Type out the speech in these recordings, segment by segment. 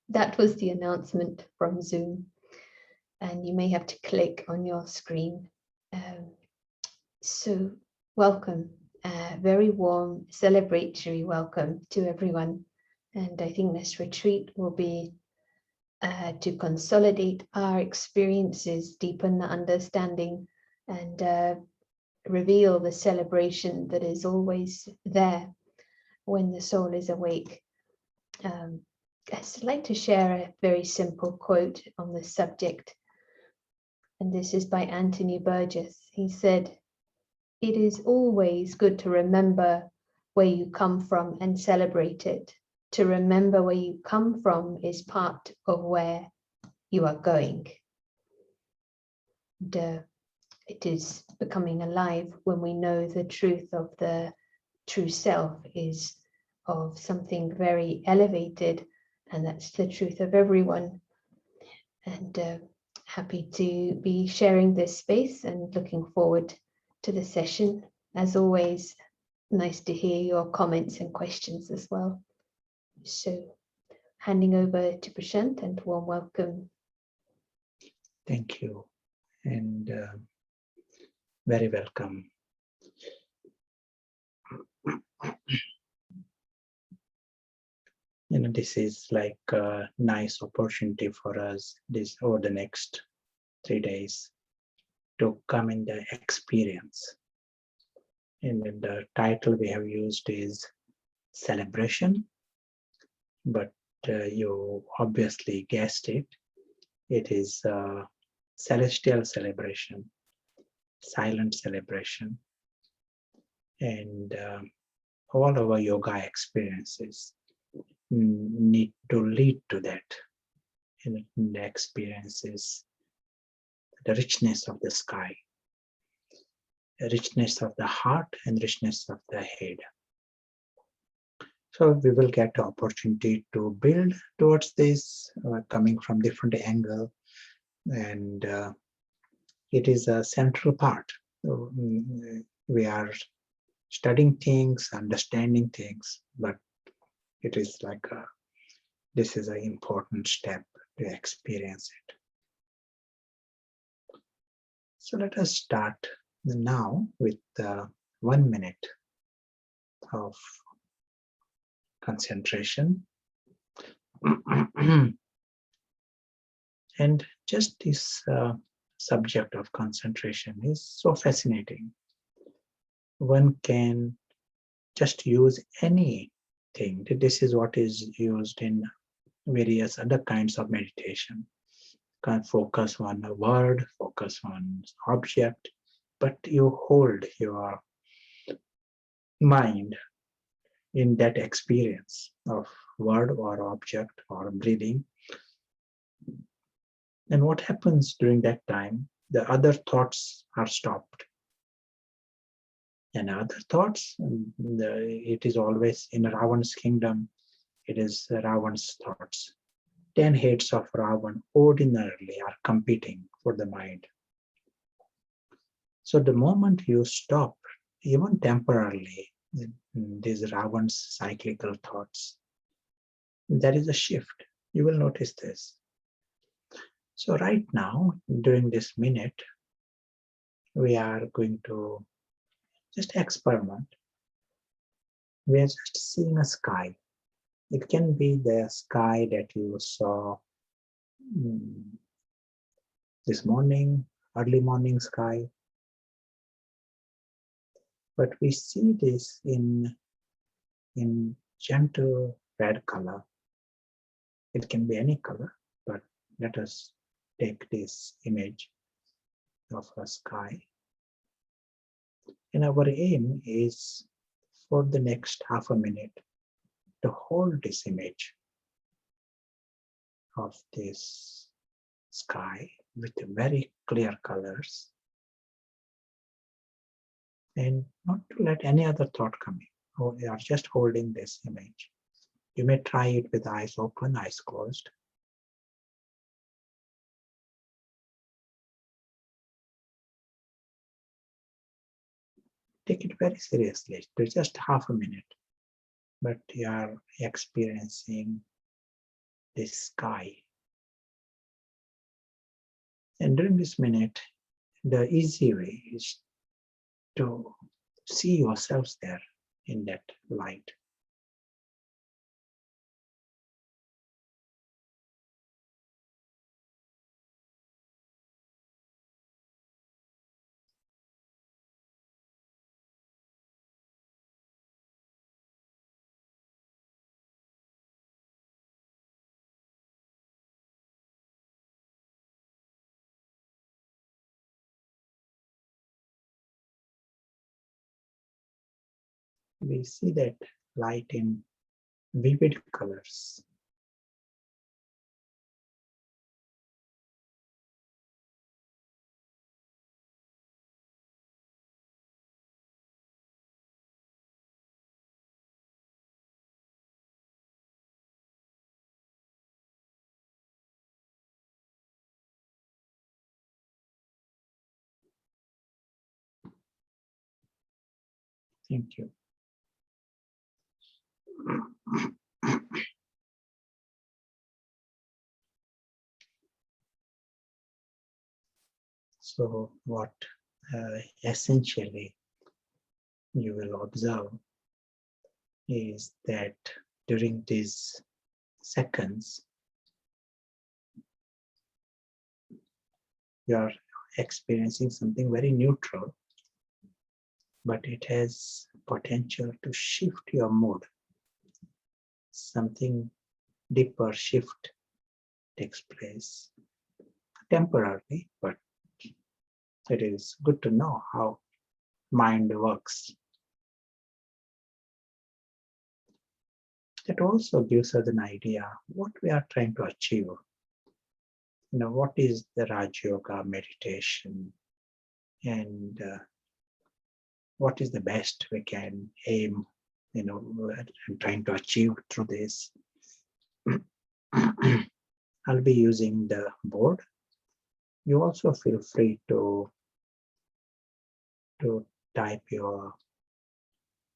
that was the announcement from Zoom, and you may have to click on your screen. So welcome, very warm celebratory welcome to everyone. And I think this retreat will be to consolidate our experiences, deepen the understanding, and reveal the celebration that is always there when the soul is awake. I'd like to share a very simple quote on this subject, and this is by Anthony Burgess. He said, "It is always good to remember where you come from and celebrate it. To remember where you come from is part of where you are going." And, it is becoming alive when we know the truth of the true self is of something very elevated, and that's the truth of everyone. And happy to be sharing this space and looking forward to the session. As always, nice to hear your comments and questions as well. So handing over to Prashant, and warm welcome. Thank you, and very welcome. This is like a nice opportunity for us this over the next 3 days to come in the experience. And the title we have used is celebration, but you obviously guessed it. It is a celestial celebration, silent celebration, and all our yoga experiences need to lead to that. And the experiences, the richness of the sky, the richness of the heart, and richness of the head. So we will get the opportunity to build towards this, coming from different angle, and it is a central part. So, we are studying things, understanding things, but it is like this is an important step to experience it. So let us start now with 1 minute of concentration. And just this subject of concentration is so fascinating. One can just use anything. This is what is used in various other kinds of meditation. Can focus on a word, focus on object, but you hold your mind in that experience of word or object or breathing. And what happens during that time? The other thoughts are stopped. And other thoughts, it is always in Ravan's kingdom, it is Ravan's thoughts. 10 heads of Ravan ordinarily are competing for the mind. So the moment you stop, even temporarily, these Ravan's cyclical thoughts, there is a shift. You will notice this. So right now, during this minute, we are going to just experiment. We are just seeing a sky. It can be the sky that you saw this morning, early morning sky. But we see this in gentle red color. It can be any color, but let us take this image of a sky. And our aim is for the next half a minute to hold this image of this sky with very clear colors, and not to let any other thought come in. We are just holding this image. You may try it with eyes open, eyes closed. Take it very seriously. It's just half a minute, but you are experiencing this sky. And during this minute, the easy way is to see yourselves there in that light. We see that light in vivid colors. Thank you. So what essentially you will observe is that during these seconds, you are experiencing something very neutral, but it has potential to shift your mood. Something deeper shift takes place temporarily, but it is good to know how mind works. It also gives us an idea what we are trying to achieve. What is the Raj Yoga meditation, and what is the best we can aim, and trying to achieve through this. I'll be using the board. You also feel free to type your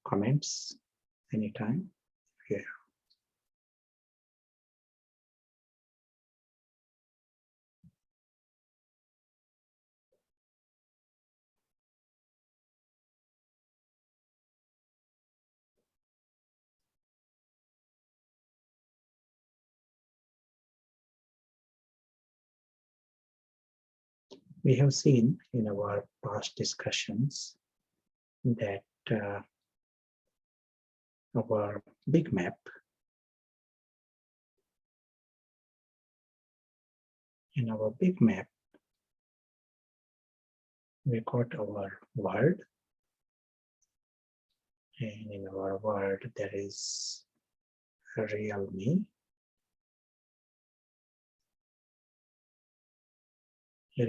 comments anytime. Yeah. We have seen in our past discussions that our big map, in our big map, we got our world, and in our world there is a real me, a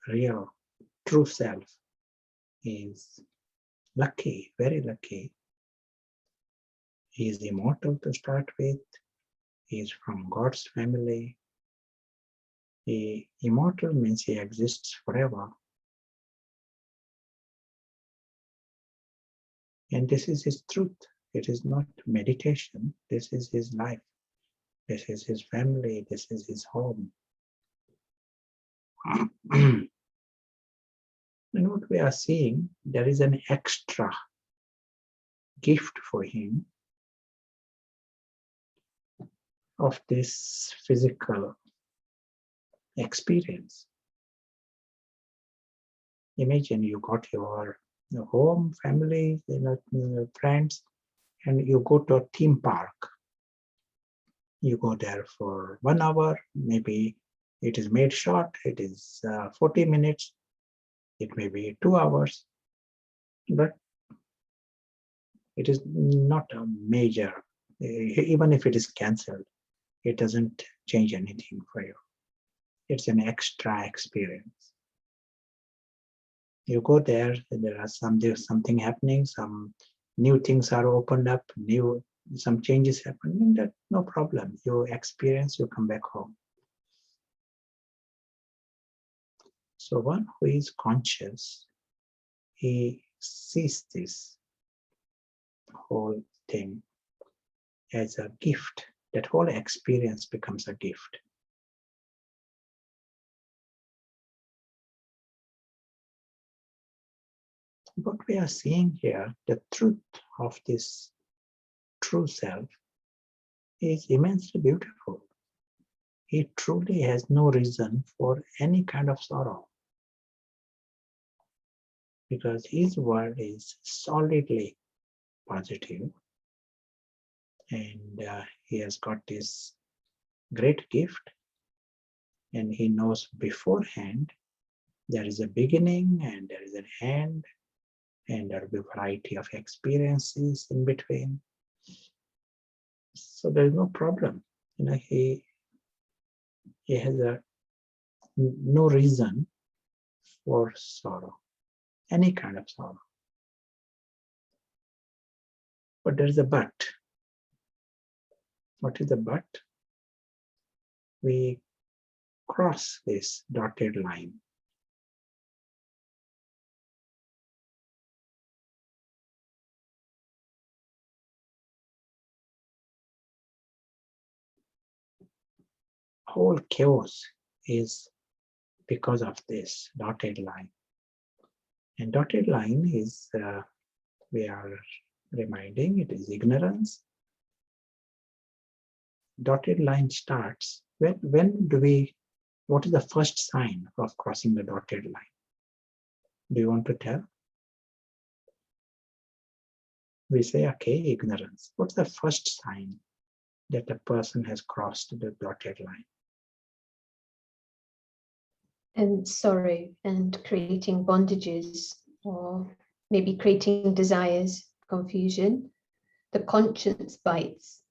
real true self is lucky, very lucky. He is immortal to start with. He is from God's family. Immortal means he exists forever. And this is his truth. It is not meditation. This is his life. This is his family. This is his home. And what we are seeing, there is an extra gift for him of this physical experience. Imagine you got your home, family, friends, and you go to a theme park. You go there for 1 hour, maybe it is made short, it is 40 minutes, it may be 2 hours, but it is not a major, even if it is cancelled, it doesn't change anything for you. It's an extra experience. You go there, there's something happening, some new things are opened up, some changes happen, and that no problem. You experience, you come back home. So one who is conscious, he sees this whole thing as a gift that whole experience becomes a gift. What we are seeing here, the truth of this true self, is immensely beautiful. He truly has no reason for any kind of sorrow, because his world is solidly positive, and he has got this great gift, and he knows beforehand there is a beginning and there is an end, and there will be a variety of experiences in between. So there is no problem. He has no reason for sorrow, any kind of sorrow. But there is a but. What is the but? We cross this dotted line. Whole chaos is because of this dotted line. And dotted line is, we are reminding, it is ignorance. Dotted line starts, when do we, what is the first sign of crossing the dotted line? Do you want to tell? We say, okay, ignorance. What's the first sign that a person has crossed the dotted line? And sorrow and creating bondages, or maybe creating desires, confusion. The conscience bites.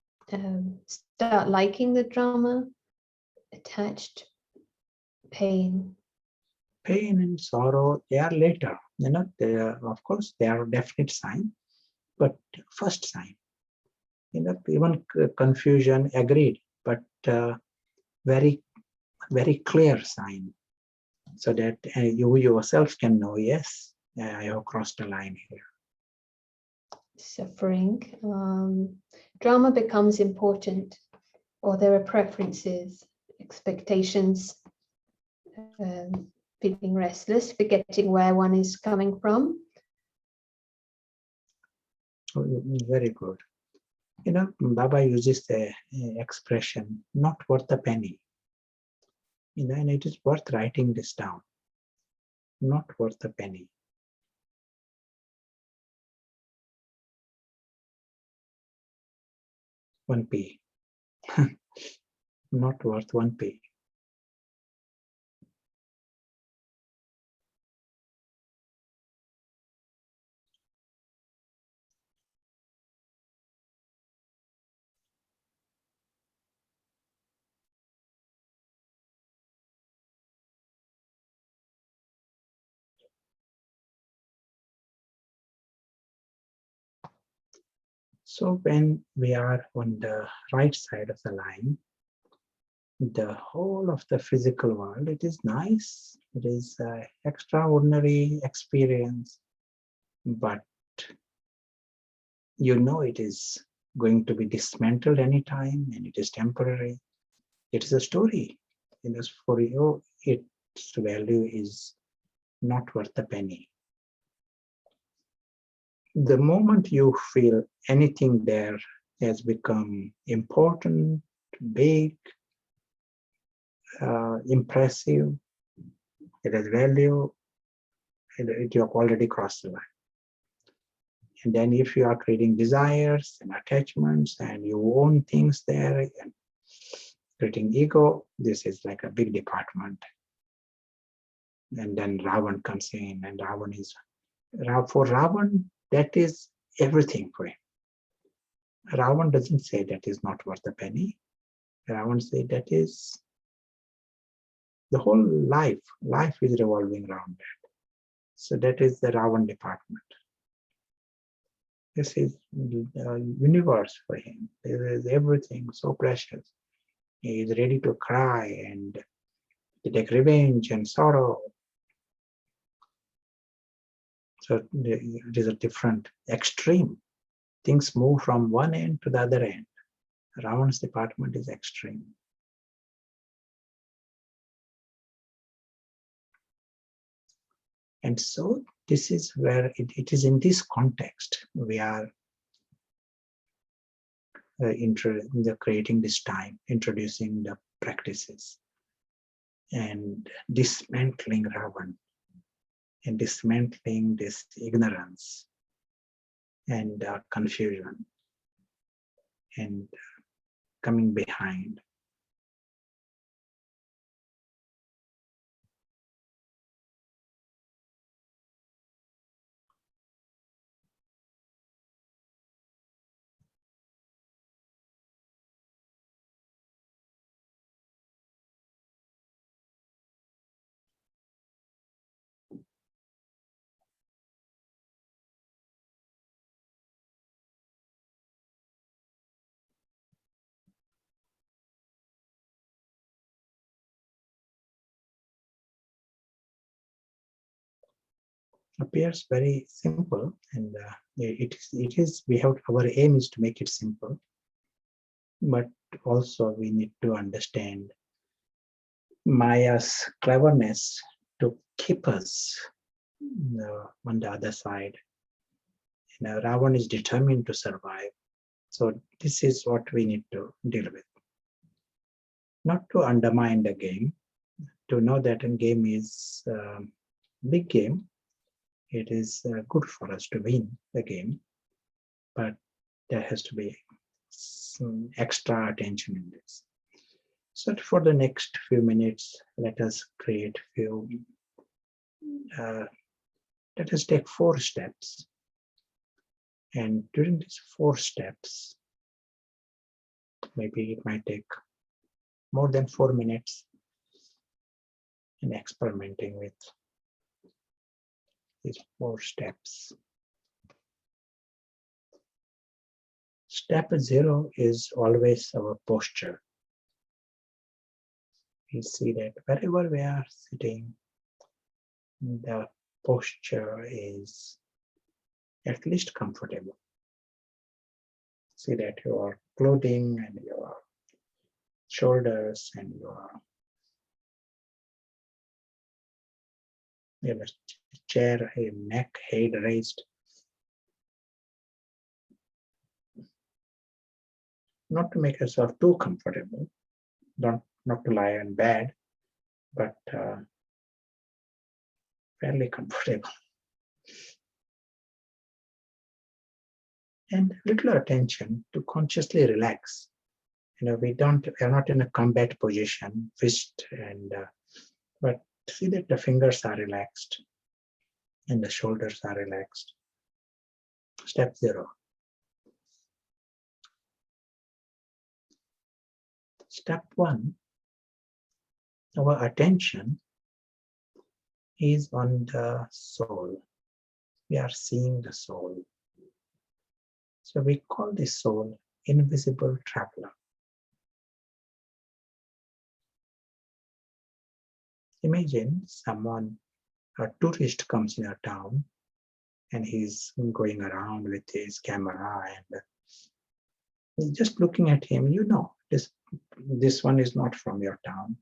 Start liking the drama, attached, pain. Pain and sorrow, they are later. They are, of course, they are a definite sign, but first sign. Even confusion, agreed, but very, very clear sign, so that you yourself can know, yes, I have crossed a line here. Suffering. Drama becomes important, or there are preferences, expectations, feeling restless, forgetting where one is coming from. Very good. Baba uses the expression, not worth a penny. And it is worth writing this down. Not worth a penny. One p. Not worth 1p. So when we are on the right side of the line, the whole of the physical world, it is nice, it is an extraordinary experience, but it is going to be dismantled anytime, and it is temporary. It is a story. For you, its value is not worth a penny. The moment you feel anything there has become important, big, impressive, it has value, you have already crossed the line. And then if you are creating desires and attachments and you own things there and creating ego, this is like a big department. And then Ravan comes in, and for Ravan, that is everything for him. Ravan doesn't say that is not worth a penny. Ravan says that is the whole life. Life is revolving around that. So that is the Ravan department. This is the universe for him. There is everything so precious. He is ready to cry and to take revenge and sorrow. So it is a different extreme. Things move from one end to the other end. Ravan's department is extreme. And so this is where it is in this context we are creating this time, introducing the practices and dismantling Ravan and dismantling this ignorance and confusion and coming behind. Appears very simple, and it is we have, our aim is to make it simple, but also we need to understand Maya's cleverness to keep us on the other side. Ravan is determined to survive, so this is what we need to deal with. Not to undermine the game, to know that a game is a big game. It is good for us to win the game, but there has to be some extra attention in this. So for the next few minutes, let us create let us take 4 steps. And during these 4 steps, maybe it might take more than 4 minutes in experimenting with these 4 steps. Step 0 is always our posture. We see that wherever we are sitting, the posture is at least comfortable. See that your clothing and your shoulders and your chair, neck, head raised. Not to make yourself too comfortable, not to lie in bed, but fairly comfortable. And little attention to consciously relax. We are not in a combat position, fist and but see that the fingers are relaxed and the shoulders are relaxed. Step 0. Step 1, our attention is on the soul. We are seeing the soul. So we call this soul invisible traveler. Imagine a tourist comes in a town and he's going around with his camera and just looking at him, this one is not from your town.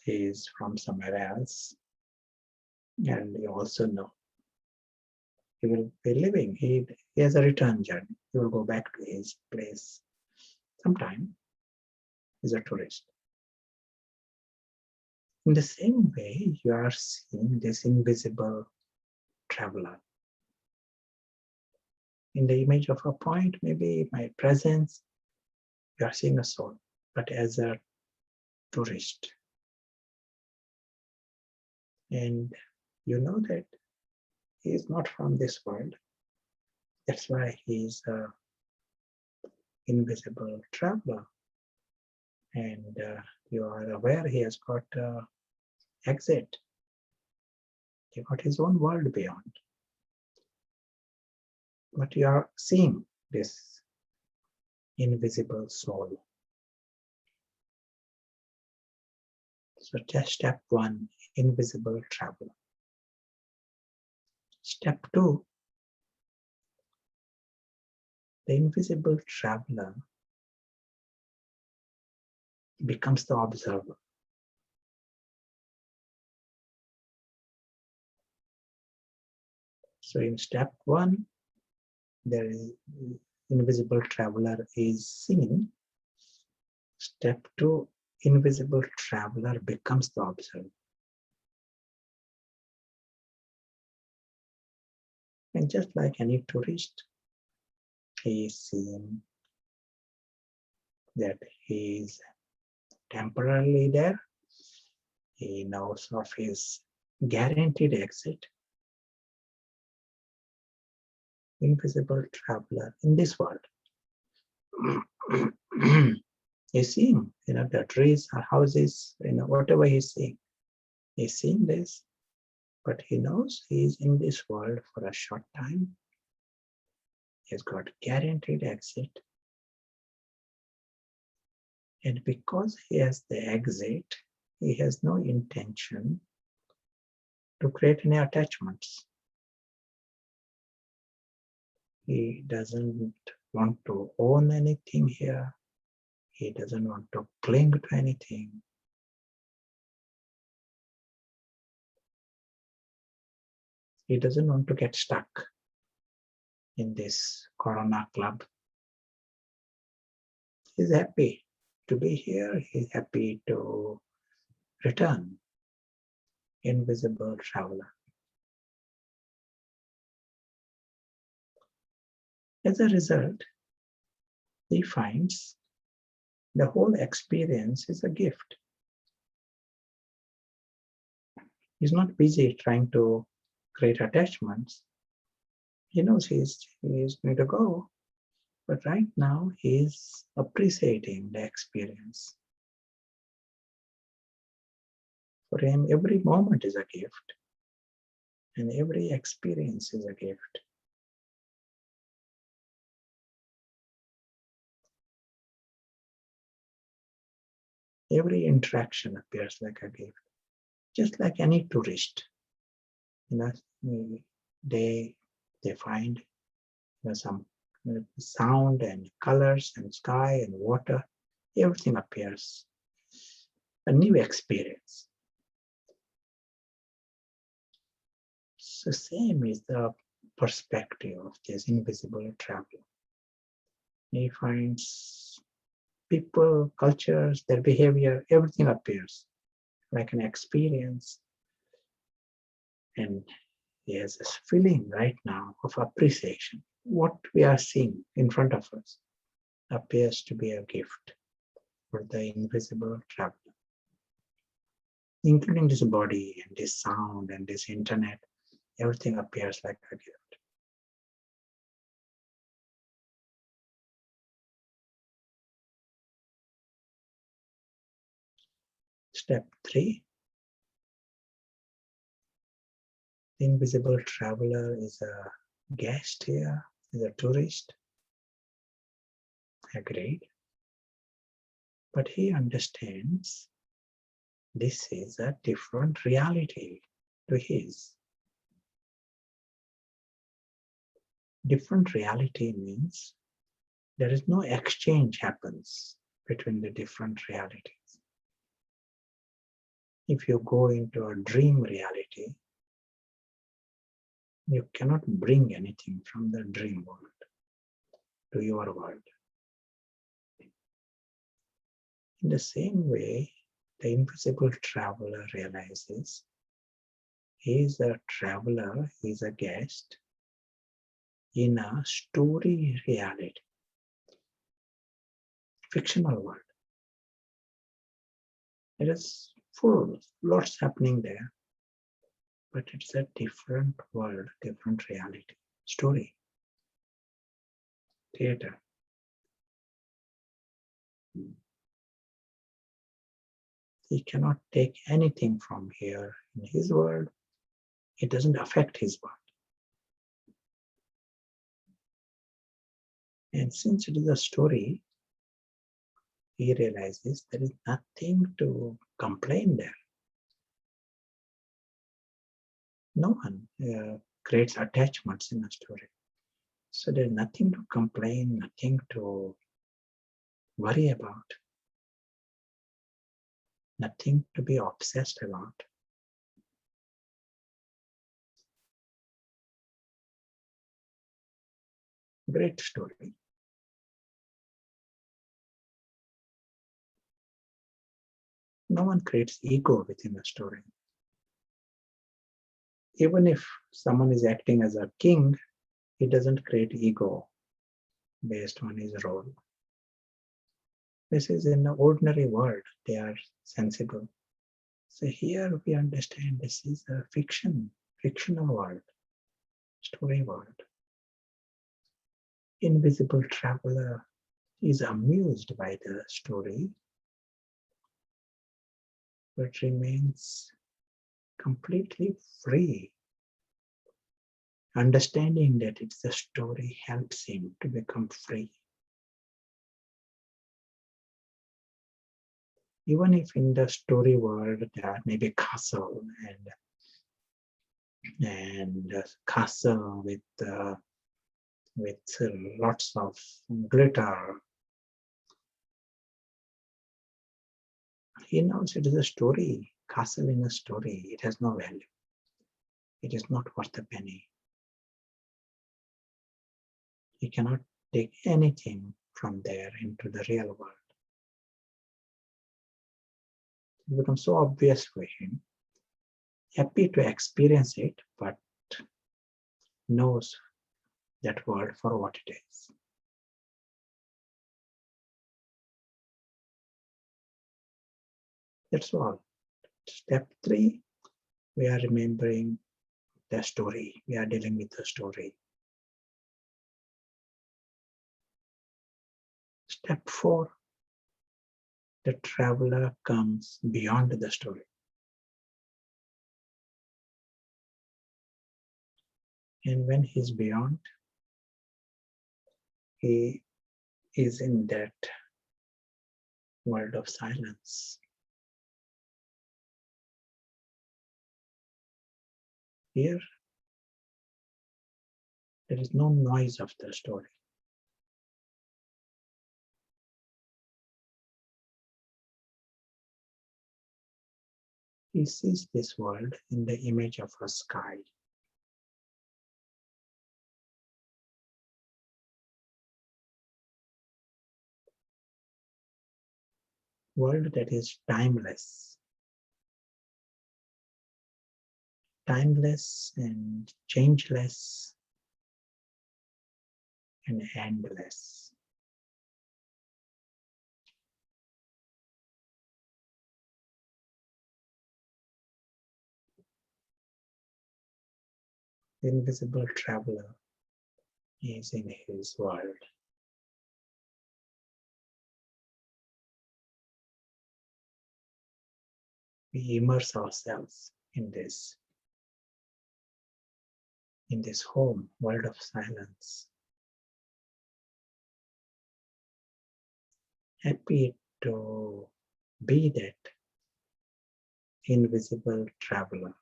He is from somewhere else. And you also know he will be living. He has a return journey. He will go back to his place sometime. He's a tourist. In the same way, you are seeing this invisible traveler. In the image of a point, maybe my presence, you are seeing a soul, but as a tourist. And you know that he is not from this world. That's why he is an invisible traveler. And you are aware he has got an exit. He got his own world beyond. But you are seeing this invisible soul. So just step 1, invisible traveler. Step 2, the invisible traveler becomes the observer. So in step 1, there is invisible traveler is seen. Step 2, invisible traveler becomes the observer. And just like any tourist, he is seeing that he is temporarily there. He knows of his guaranteed exit. Invisible traveler in this world. He's seeing, the trees or houses, whatever he's seeing. He's seeing this, but he knows he's in this world for a short time. He's got guaranteed exit. And because he has the exit, he has no intention to create any attachments. He doesn't want to own anything here. He doesn't want to cling to anything. He doesn't want to get stuck in this Corona club. He's happy to be here. He's happy to return. Invisible traveler. As a result, he finds the whole experience is a gift. He's not busy trying to create attachments. He knows he's going to go, but right now he's appreciating the experience. For him, every moment is a gift, and every experience is a gift. Every interaction appears like a gift, just like any tourist. They find some sound and colors and sky and water. Everything appears a new experience. So same is the perspective of this invisible traveler. He finds people, cultures, their behavior, everything appears like an experience. And he has this feeling right now of appreciation. What we are seeing in front of us appears to be a gift for the invisible traveler, including this body and this sound and this internet. Everything appears like a gift. Step 3. The invisible traveler is a guest here, is a tourist. Agreed. But he understands this is a different reality to his. Different reality means there is no exchange happens between the different realities. If you go into a dream reality, you cannot bring anything from the dream world to your world. In the same way, the invisible traveler realizes he is a traveler, he is a guest in a story reality, fictional world. It is full, lots happening there, but it's a different world, different reality, story, theater. He cannot take anything from here in his world. It doesn't affect his world. And since it is a story, he realizes there is nothing to complain there. No one creates attachments in a story. So there's nothing to complain, nothing to worry about. nothing to be obsessed about. Great story. No one creates ego within a story. Even if someone is acting as a king, he doesn't create ego based on his role. This is in the ordinary world, they are sensible. So here we understand this is a fictional world, story world. Invisible traveler is amused by the story, but remains completely free. Understanding that it's a story helps him to become free. Even if in the story world there may be castle and a castle with lots of glitter, he knows it is a story. Castle in a story, it has no value. It is not worth a penny. He cannot take anything from there into the real world. It becomes so obvious for him. Happy to experience it, but knows that world for what it is. That's all. Step 3, we are remembering the story. We are dealing with the story. Step 4, the traveler comes beyond the story. And when he's beyond, he is in that world of silence. Here, there is no noise of the story. He sees this world in the image of a sky. World that is timeless. Timeless and changeless and endless. The invisible traveler is in his world. We immerse ourselves in this home, world of silence. Happy to be that invisible traveler.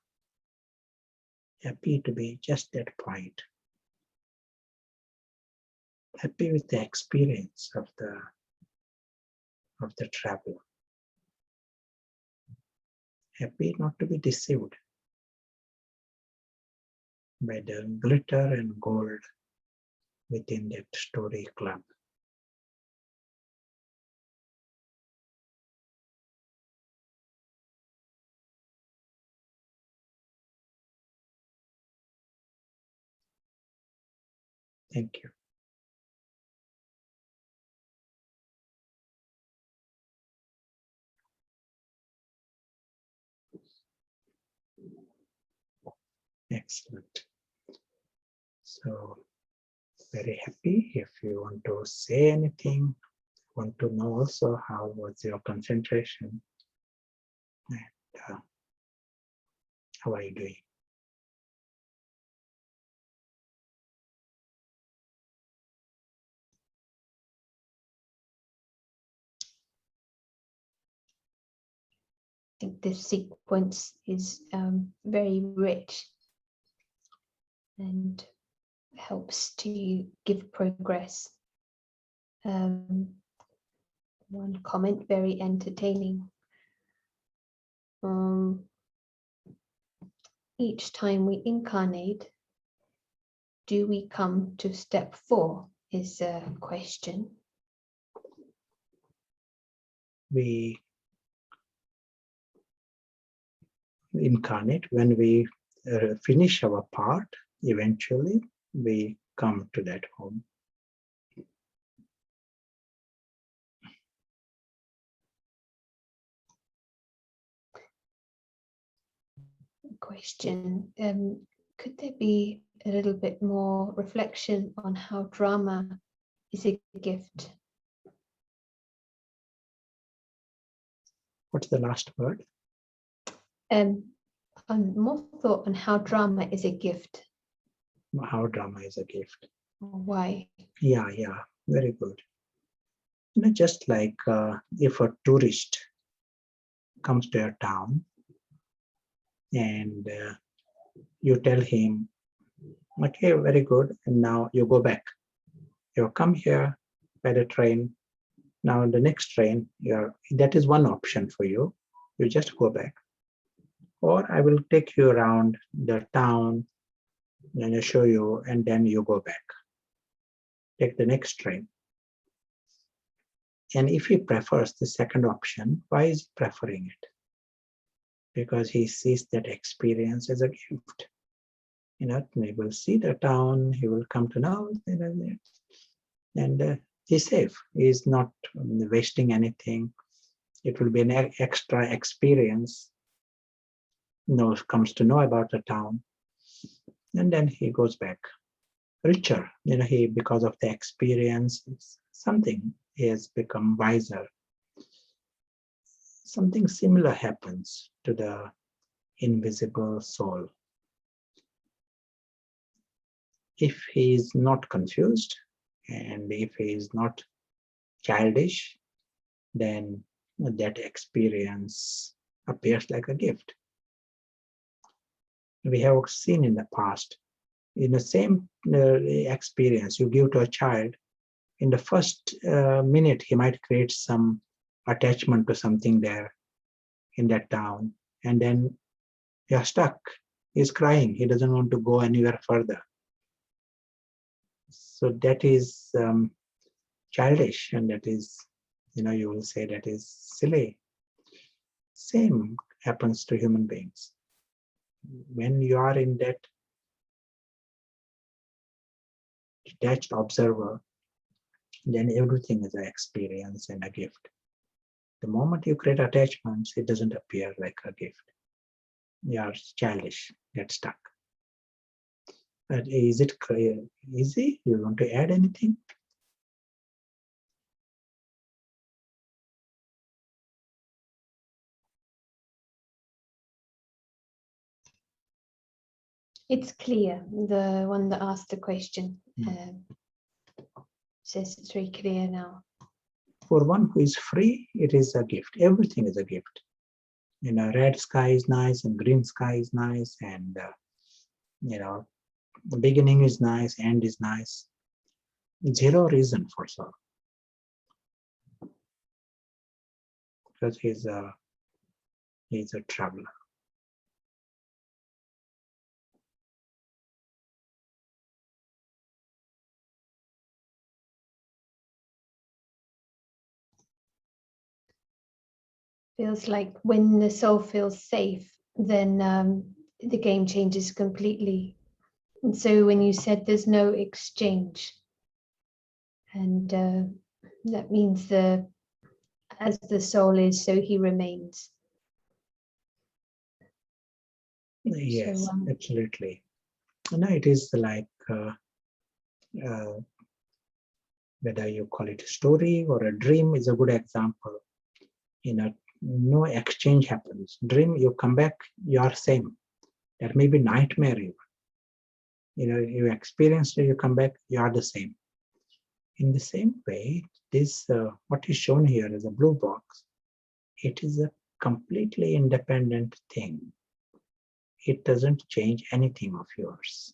Happy to be just that point. Happy with the experience of the traveler. Happy not to be deceived by the glitter and gold within that story club. Thank you. Excellent. So, very happy. If you want to say anything, want to know also how was your concentration and how are you doing? I think this sequence is very rich and helps to give progress. One comment, very entertaining. each time we incarnate, do we come to step 4 is a question. We incarnate when we finish our part. Eventually, we come to that home. Question. Could there be a little bit more reflection on how drama is a gift? What's the last word? More thought on how drama is a gift. How drama is a gift. Why? Yeah, very good. Just like if a tourist comes to your town and you tell him, okay, very good, and now you go back. You come here by the train. Now the next train, that is one option for you. You just go back. Or I will take you around the town and I show you, and then you go back. Take the next train. And if he prefers the second option, why is he preferring it? Because he sees that experience as a gift. He will see the town, he will come to know, and he's safe. He's not wasting anything. It will be an extra experience. Comes to know about the town, and then he goes back richer. Because of the experience, something he has become wiser. Something similar happens to the invisible soul. If he is not confused and if he is not childish, then that experience appears like a gift. We have seen in the past, in the same experience you give to a child, in the first minute he might create some attachment to something there in that town, and then you're stuck. He's crying. He doesn't want to go anywhere further. So that is childish, and that is, you will say that is silly. Same happens to human beings. When you are in that detached observer, then everything is an experience and a gift. The moment you create attachments, it doesn't appear like a gift. You are childish, get stuck. But is it easy? You want to add anything? It's clear. The one that asked the question says it's very clear now. For one who is free, it is a gift. Everything is a gift. Red sky is nice and green sky is nice, and the beginning is nice, end is nice. Zero reason for sorrow, because he's a traveler. Feels like when the soul feels safe, then the game changes completely. And so when you said there's no exchange, and that means as the soul is, so he remains. Yes, absolutely. No, it is like whether you call it a story or a dream is a good example. No exchange happens. Dream, you come back, you are same. That may be nightmare even. You experience it, you come back, you are the same. In the same way, this what is shown here as a blue box, it is a completely independent thing. It doesn't change anything of yours.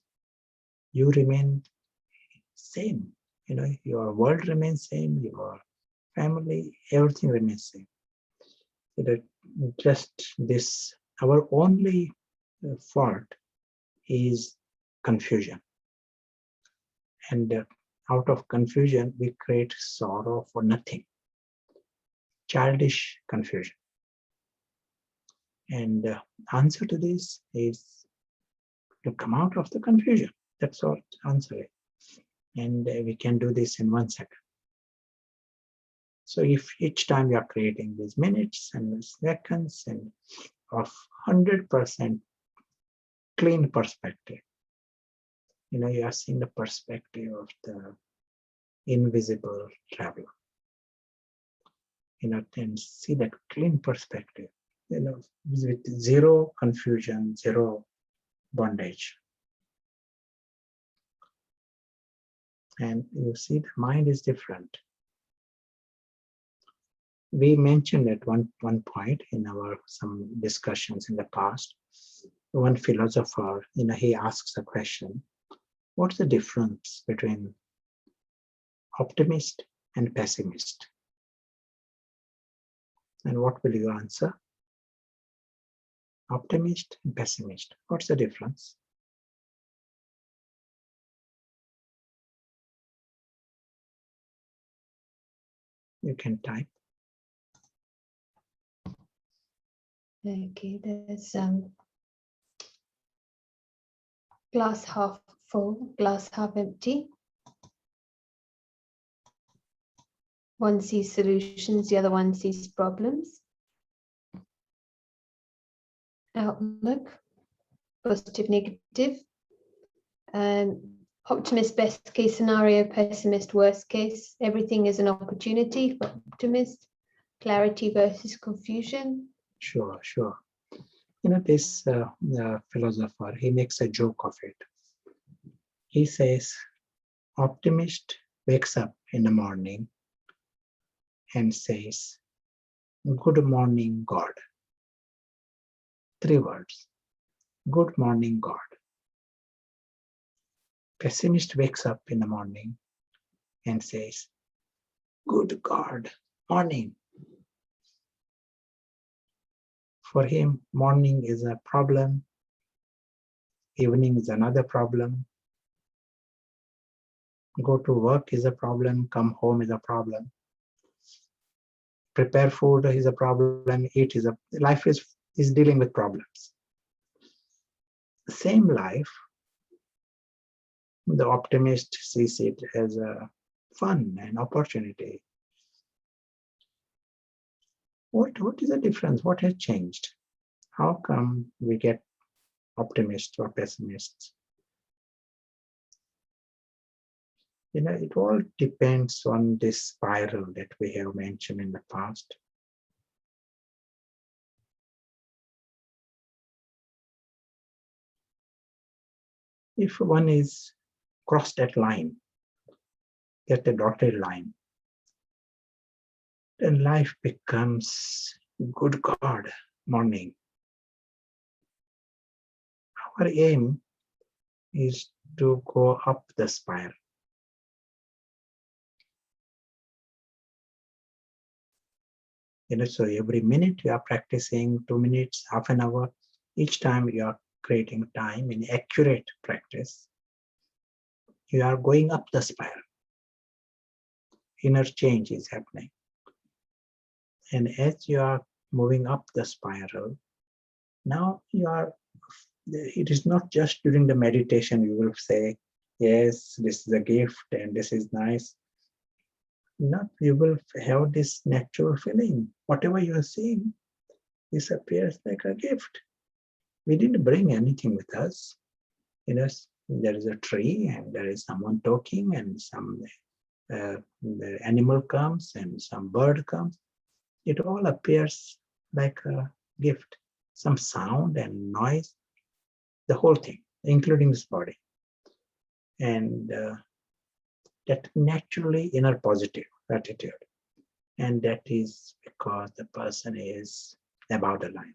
You remain same. Your world remains same, your family, everything remains same. So that just this, our only fault is confusion. And out of confusion, we create sorrow for nothing. Childish confusion. And answer to this is to come out of the confusion. That's all answer it. And we can do this in 1 second. So if each time you are creating these minutes and seconds and of 100% clean perspective, you are seeing the perspective of the invisible traveler. And see that clean perspective, with zero confusion, zero bondage. And you see the mind is different. We mentioned at one point in our some discussions in the past, one philosopher, he asks a question, what's the difference between optimist and pessimist? And what will you answer? Optimist and pessimist. What's the difference? You can type. Okay, there's glass half full, glass half empty. One sees solutions, the other one sees problems. Outlook, positive, negative. Optimist, best case scenario, pessimist, worst case. Everything is an opportunity for optimist. Clarity versus confusion. Sure. This philosopher, he makes a joke of it. He says, optimist wakes up in the morning and says, good morning, God. 3 words. Good morning, God. Pessimist wakes up in the morning and says, good God, morning. For him, morning is a problem. Evening is another problem. Go to work is a problem. Come home is a problem. Prepare food is a problem. Eat is a life is dealing with problems. Same life, the optimist sees it as a fun and opportunity. What is the difference? What has changed? How come we get optimists or pessimists? It all depends on this spiral that we have mentioned in the past. If one is crossed that line, get the dotted line, then life becomes good God, morning. Our aim is to go up the spiral. So every minute you are practicing, 2 minutes, half an hour. Each time you are creating time in accurate practice, you are going up the spiral. Inner change is happening. And as you are moving up the spiral, now it is not just during the meditation you will say, yes, this is a gift and this is nice. No, you will have this natural feeling. Whatever you are seeing, this appears like a gift. We didn't bring anything with us. There is a tree and there is someone talking and some the animal comes and some bird comes. It all appears like a gift. Some sound and noise, the whole thing, including this body. And that naturally inner positive attitude. And that is because the person is above the line.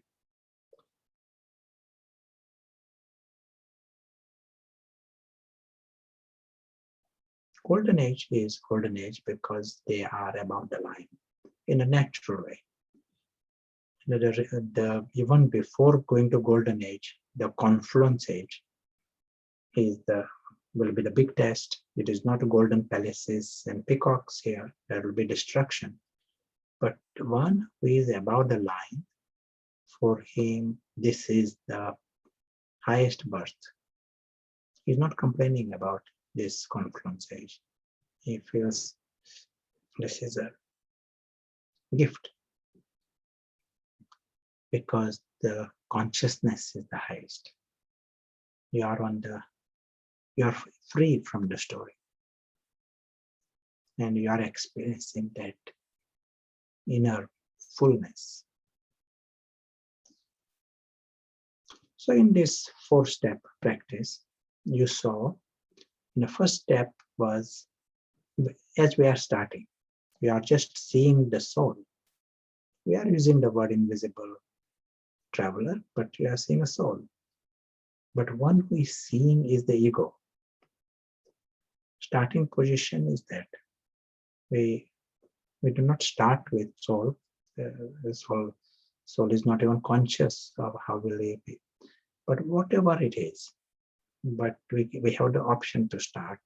Golden age is golden age because they are above the line in a natural way. Even before going to golden age, the confluence age will be the big test. It is not golden palaces and peacocks here. There will be destruction. But one who is above the line, for him, this is the highest birth. He's not complaining about this confluence age. He feels this is a gift because the consciousness is the highest. You are free from the story, and you are experiencing that inner fullness. So in this 4-step practice, you saw the first step was, as we are starting, we are just seeing the soul. We are using the word invisible traveler, but we are seeing a soul. But one who is seeing is the ego. Starting position is that we do not start with soul. Soul is not even conscious of how we live it. But whatever it is, but we have the option to start.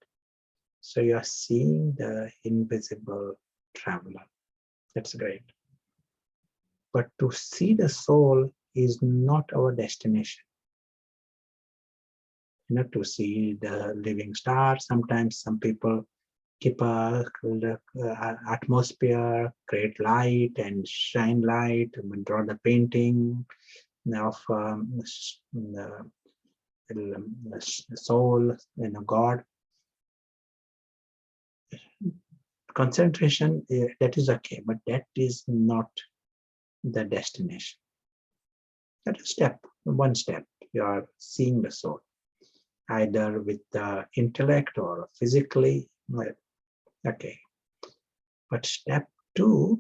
So you are seeing the invisible traveler. That's great. But to see the soul is not our destination. To see the living star. Sometimes some people keep a atmosphere, create light and shine light, and draw the painting of the soul and God. Concentration, that is okay, but that is not the destination. That is one step. You are seeing the soul, either with the intellect or physically. Okay. But step 2,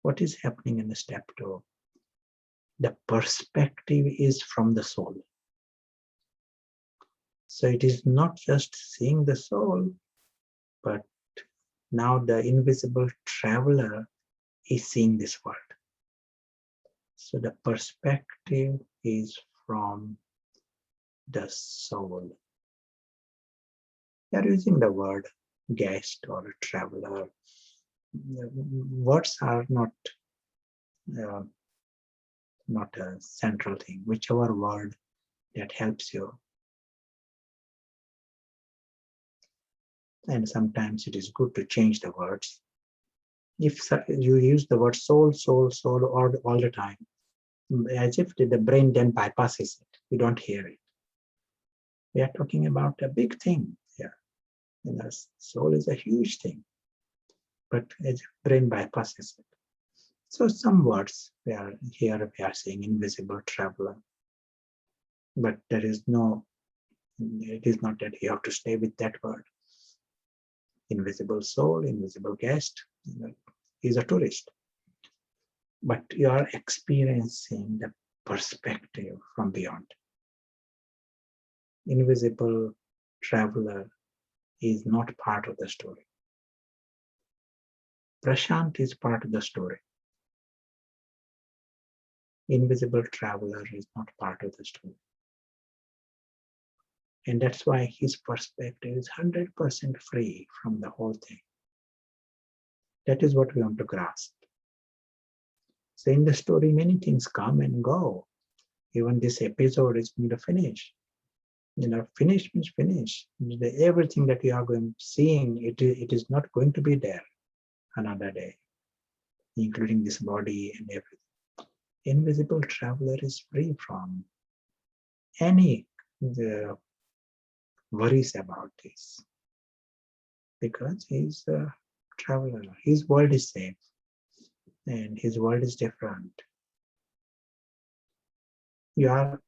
what is happening in the step 2? The perspective is from the soul. So it is not just seeing the soul, but now the invisible traveler is seeing this world. So the perspective is from the soul. We are using the word guest or traveler. Words are not a central thing. Whichever word that helps you. And sometimes it is good to change the words. If you use the word soul all the time, as if the brain then bypasses it, you don't hear it. We are talking about a big thing here. Soul is a huge thing, but as if brain bypasses it. So some words we are saying invisible traveler, but it is not that you have to stay with that word. Invisible soul, invisible guest, is a tourist. But you are experiencing the perspective from beyond. Invisible traveler is not part of the story. Prashant is part of the story. Invisible traveler is not part of the story. And that's why his perspective is 100% free from the whole thing. That is what we want to grasp. So in the story, many things come and go. Even this episode is going to finish. Finish means finish. Everything that you are seeing, it is not going to be there another day, including this body and everything. Invisible traveler is free from any worries about this, because he's a traveler. His world is safe and his world is different. You are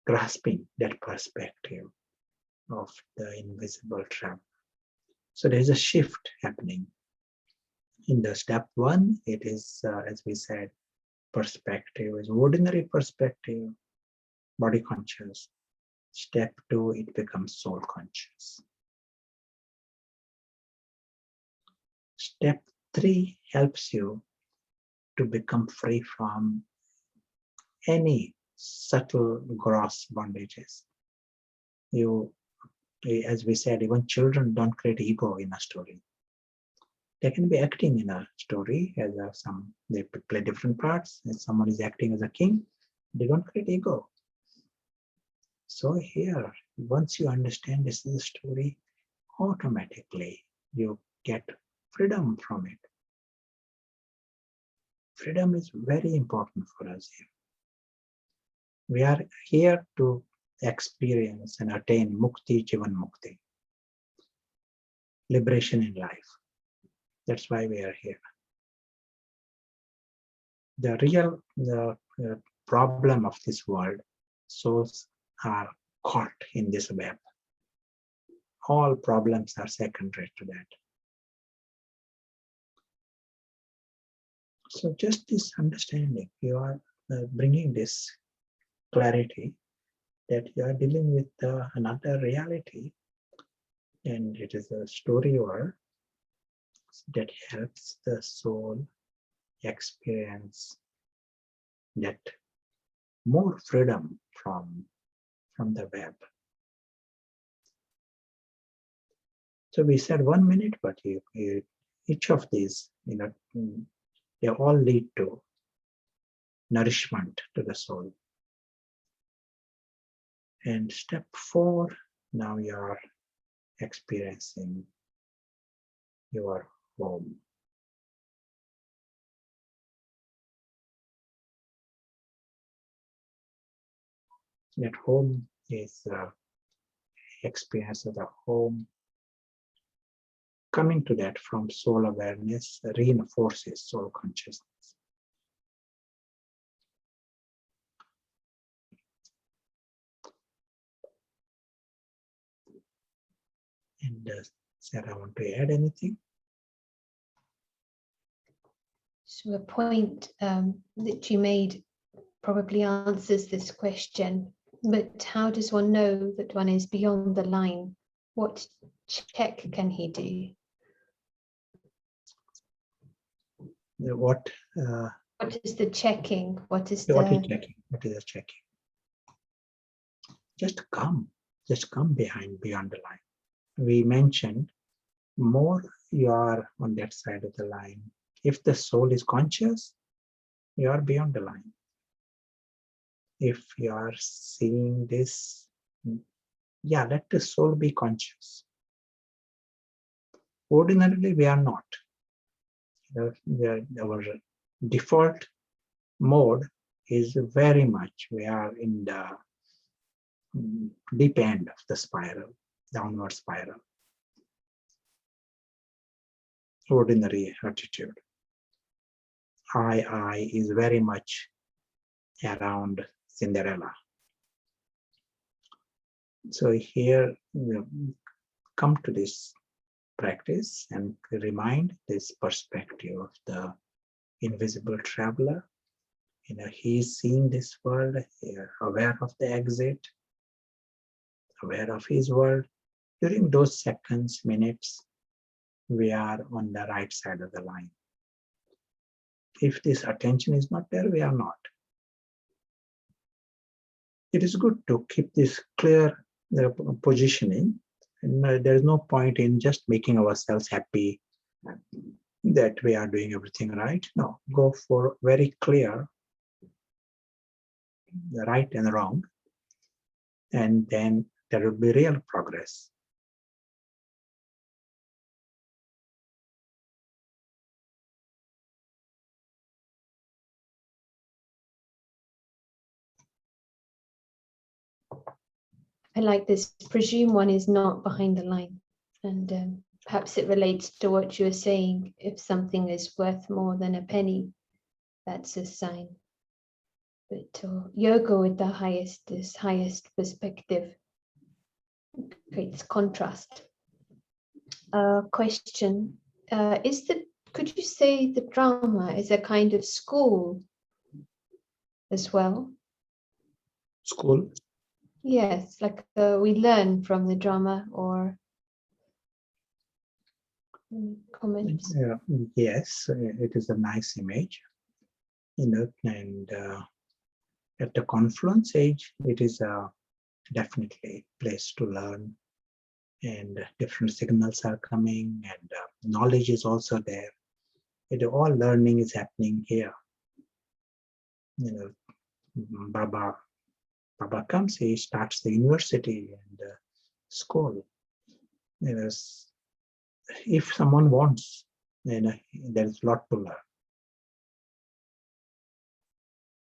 grasping that perspective of the invisible traveler. So there's a shift happening. In the step 1, it is, as we said, perspective is ordinary perspective, body conscious. Step 2, it becomes soul conscious. Step 3 helps you to become free from any subtle gross bondages. As we said, even children don't create ego in a story. They can be acting in a story as they play different parts. If someone is acting as a king, they don't create ego. So here, once you understand this is a story, automatically you get freedom from it. Freedom is very important for us here. We are here to experience and attain mukti, jivan mukti, liberation in life. That's why we are here. The real problem of this world, souls are caught in this web. All problems are secondary to that. So just this understanding, you are bringing this clarity that you are dealing with another reality, and it is a story world that helps the soul experience that more freedom from the web. So we said 1 minute, but each of these, they all lead to nourishment to the soul. And step 4, now you are experiencing your home. That home is experience of the home. Coming to that from soul awareness reinforces soul consciousness. And Sarah, want to add anything? So a point that you made probably answers this question, but how does one know that one is beyond the line? What check can he do? What is the checking? What is checking? What is the checking? Just come beyond the line. We mentioned more you are on that side of the line. If the soul is conscious, you are beyond the line. If you are seeing this, let the soul be conscious. Ordinarily, we are not. Our default mode is very much, we are in the deep end of the spiral, downward spiral. Ordinary attitude. I is very much around Cinderella. So here, come to this practice and remind this perspective of the invisible traveler. He's seeing this world, aware of the exit, aware of his world. During those seconds, minutes, we are on the right side of the line. If this attention is not there, we are not. It is good to keep this clear positioning. And there is no point in just making ourselves happy that we are doing everything right. No, go for very clear the right and wrong, and then there will be real progress. I like this. Presume one is not behind the line, and perhaps it relates to what you were saying. If something is worth more than a penny, that's a sign. But yoga with the highest perspective creates contrast. Question: could you say the drama is a kind of school as well? School? Yes, like we learn from the drama, or comments? Yes, it is a nice image. And at the confluence age, it is definitely a place to learn, and different signals are coming, and knowledge is also there. All learning is happening here. Baba comes, he starts the university and school. If someone wants, there's a lot to learn.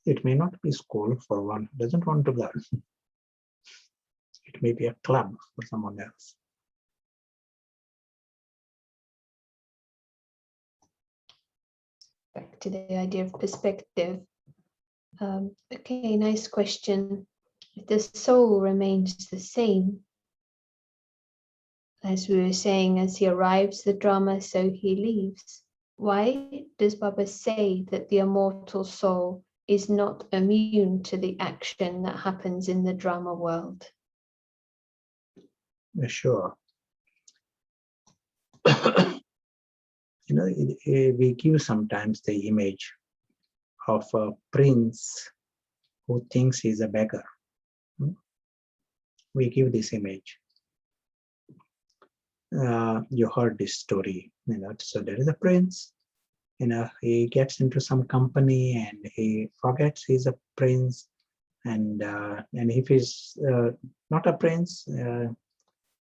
It may not be school for one who doesn't want to learn. It may be a club for someone else. Back to the idea of perspective. Okay, nice question. If the soul remains the same, as we were saying, as he arrives the drama, so he leaves. Why does Baba say that the immortal soul is not immune to the action that happens in the drama world? Sure. We give sometimes the image of a prince who thinks he's a beggar. We give this image. You heard this story, so there is a prince, he gets into some company and he forgets he's a prince, and if he's not a prince,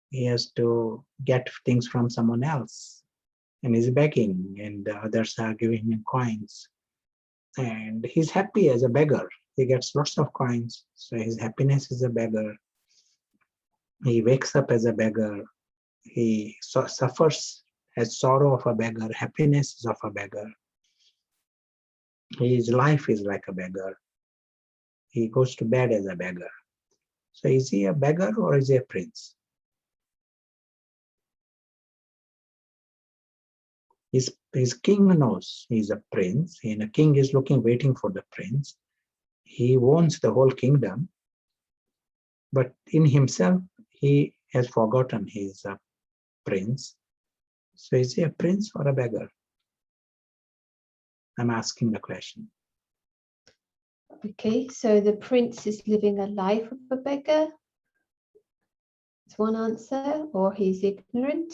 he has to get things from someone else, and he's begging, and the others are giving him coins, and he's happy as a beggar. He gets lots of coins, so his happiness is a beggar. He wakes up as a beggar. He suffers as sorrow of a beggar, happiness is of a beggar. His life is like a beggar. He goes to bed as a beggar. So is he a beggar or is he a prince? His king knows he's a prince, and a king is waiting for the prince. He owns the whole kingdom, but in himself, he has forgotten he's a prince. So is he a prince or a beggar? I'm asking the question. Okay, so the prince is living a life of a beggar. That's one answer, or he's ignorant.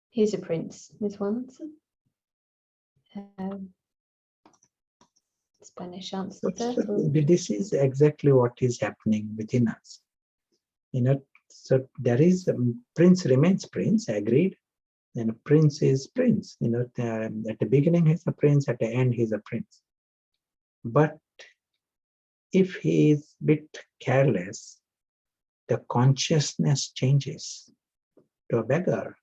He's a prince, is one answer. Spanish answer. This is exactly what is happening within us. So there is prince remains prince, agreed. And prince is prince. At the beginning he's a prince, at the end he's a prince. But if he is a bit careless, the consciousness changes to a beggar,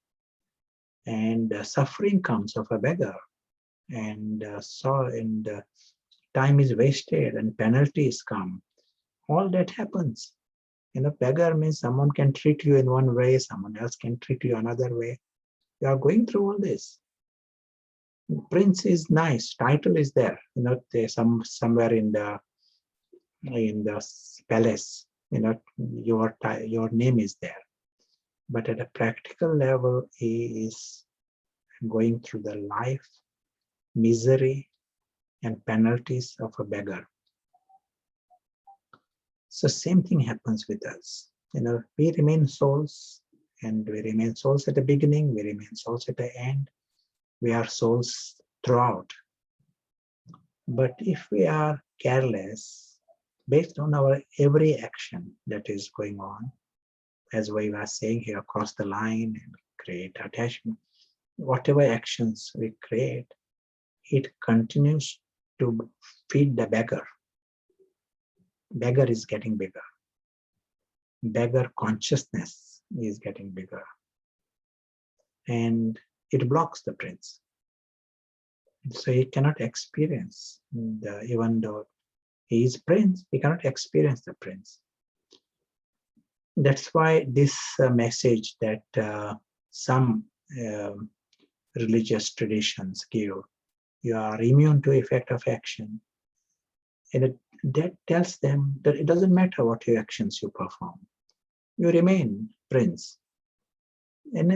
and suffering comes of a beggar, and time is wasted, and penalties come. All that happens. Beggar means someone can treat you in one way, someone else can treat you another way. You are going through all this. Prince is nice, title is there. There's somewhere in the palace. Your name is there. But at a practical level, he is going through the life, misery, and penalties of a beggar. So same thing happens with us. We remain souls, and we remain souls at the beginning, we remain souls at the end. We are souls throughout. But if we are careless, based on our every action that is going on, as we were saying here, cross the line and create attachment, whatever actions we create, it continues to feed the beggar. Beggar is getting bigger. Beggar consciousness is getting bigger. And it blocks the prince. So he cannot experience, even though he is prince, he cannot experience the prince. That's why this message that some religious traditions give, you are immune to effect of action. And that tells them that it doesn't matter what your actions you perform. You remain prince. And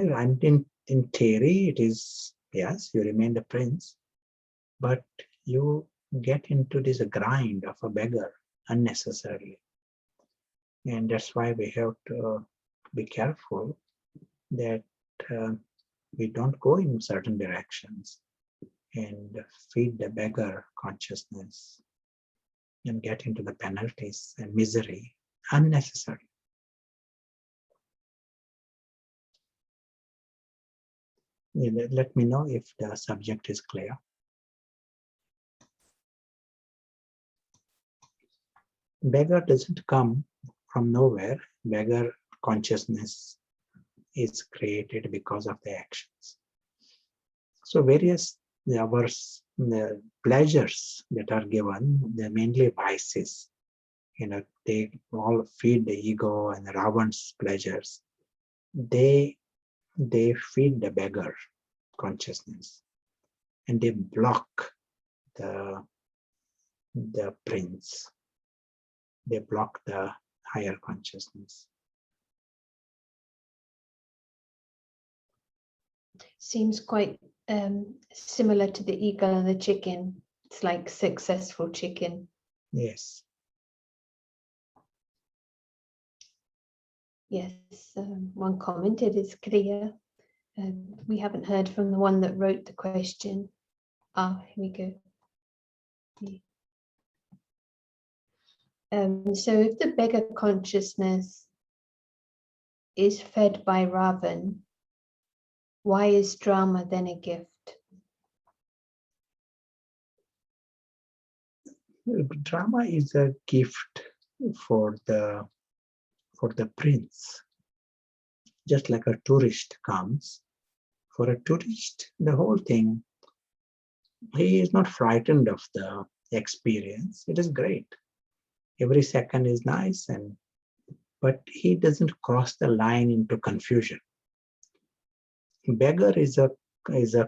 in theory, it is, yes, you remain the prince. But in reality, you are not the prince. You are the beggar. And beggar is getting bigger. Beggar consciousness is getting bigger. And it blocks the prince. So he cannot experience, even though he is prince, he cannot experience the prince. That's why this message that some religious traditions give, you are immune to effect of action. And but you get into this grind of a beggar unnecessarily. And that's why we have to be careful that we don't go in certain directions and feed the beggar consciousness and get into the penalties and misery unnecessarily. Let me know if the subject is clear. Beggar doesn't come from nowhere. Beggar consciousness is created because of the actions. So various the pleasures that are given, they're mainly vices. They all feed the ego and the Ravan's pleasures. They feed the beggar consciousness, and they block the prince. They block the higher consciousness. Seems quite similar to the eagle and the chicken. It's like successful chicken. Yes. Yes, one commented is clear. We haven't heard from the one that wrote the question. Here we go. So if the beggar consciousness is fed by Ravan, why is drama then a gift? Drama is a gift for the prince. Just like a tourist comes, for a tourist, the whole thing, he is not frightened of the experience. It is great. Every second is nice, but he doesn't cross the line into confusion. Beggar is a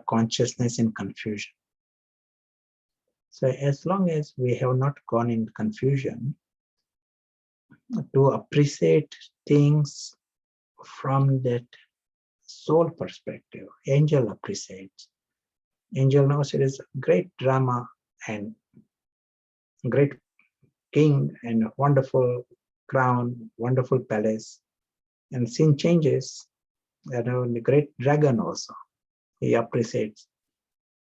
consciousness in confusion. So as long as we have not gone in confusion, to appreciate things from that soul perspective, angel appreciates. Angel knows it is great drama and great king and wonderful crown, wonderful palace, and scene changes. The great dragon also, he appreciates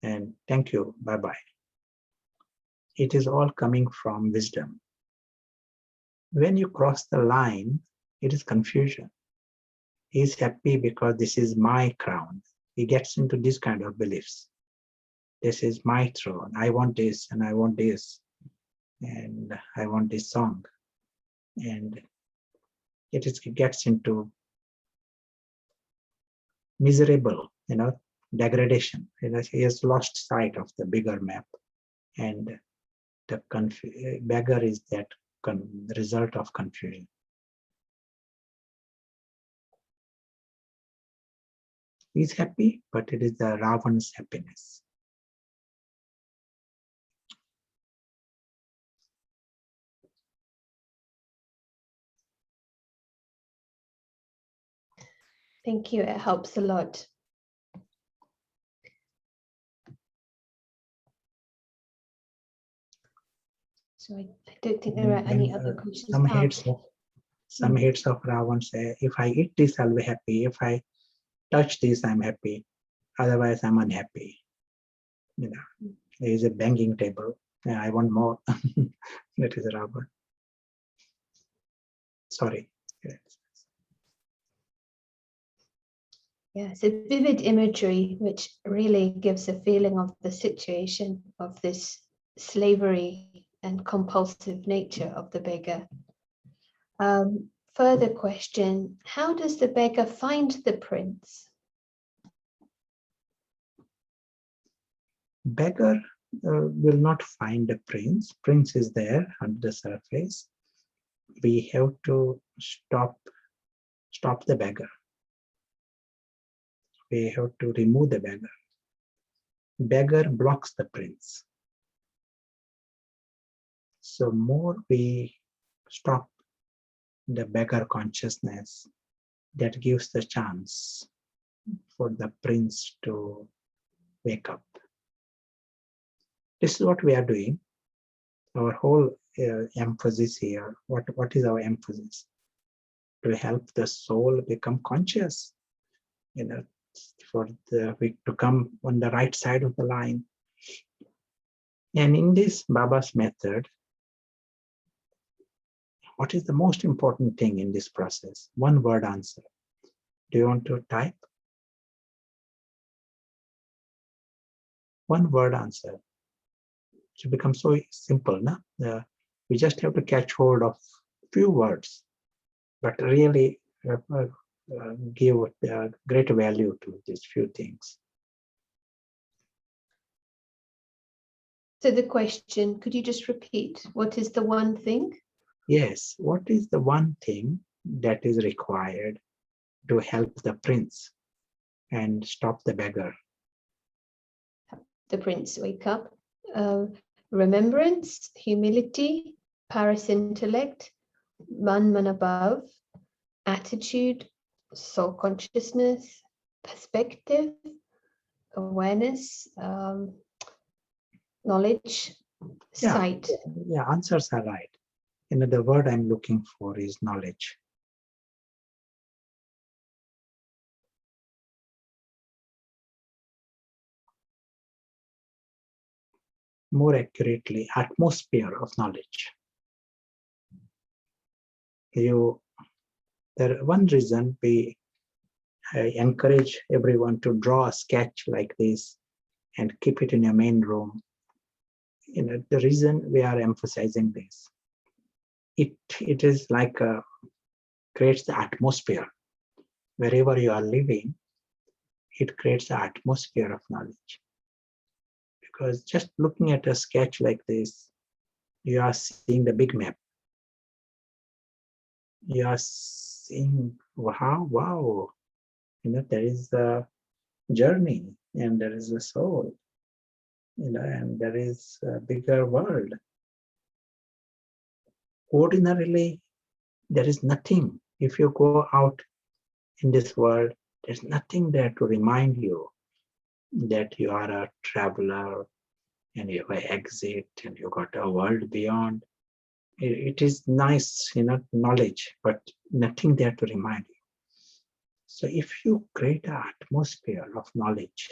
and thank you, bye-bye. It is all coming from wisdom. When you cross the line, it is confusion. He is happy because this is my crown. He gets into this kind of beliefs. This is my throne. I want this and I want this. And I want this song. And it gets into miserable, degradation. He has lost sight of the bigger map. And the beggar is that result of confusion. He's happy, but it is the Ravan's happiness. Thank you, it helps a lot. So I don't think there are any other questions. Some hits of Ravan say, if I eat this, I'll be happy. If I touch this, I'm happy. Otherwise, I'm unhappy. There is a banging table. I want more. That is Ravan. Sorry. Yeah, it's a vivid imagery which really gives a feeling of the situation of this slavery and compulsive nature of the beggar. Further question, how does the beggar find the prince? Beggar will not find the prince. Prince is there under the surface. We have to stop the beggar. We have to remove the beggar. Beggar blocks the prince. So more we stop the beggar consciousness, that gives the chance for the prince to wake up. This is what we are doing. Our whole emphasis here, what is our emphasis? To help the soul become conscious, for the week to come on the right side of the line. And in this Baba's method, what is the most important thing in this process? One word answer. Do you want to type? One word answer. It becomes so simple, no? We just have to catch hold of few words, but really give great value to these few things. So the question, could you just repeat, what is the one thing? Yes, what is the one thing that is required to help the prince and stop the beggar? The prince wake up. Remembrance, humility, paras intellect, man above, attitude, soul consciousness, perspective, awareness, knowledge, sight. Yeah, answers are right. The word I'm looking for is knowledge. More accurately, atmosphere of knowledge. One reason we encourage everyone to draw a sketch like this and keep it in your main room. The reason we are emphasizing this, it is like creates the atmosphere. Wherever you are living, it creates the atmosphere of knowledge. Because just looking at a sketch like this, you are seeing the big map. You are seeing, wow, there is a journey and there is a soul, and there is a bigger world. Ordinarily, there is nothing. If you go out in this world, there's nothing there to remind you that you are a traveler and you have an exit and you got a world beyond. It is nice, knowledge, but nothing there to remind you. So if you create an atmosphere of knowledge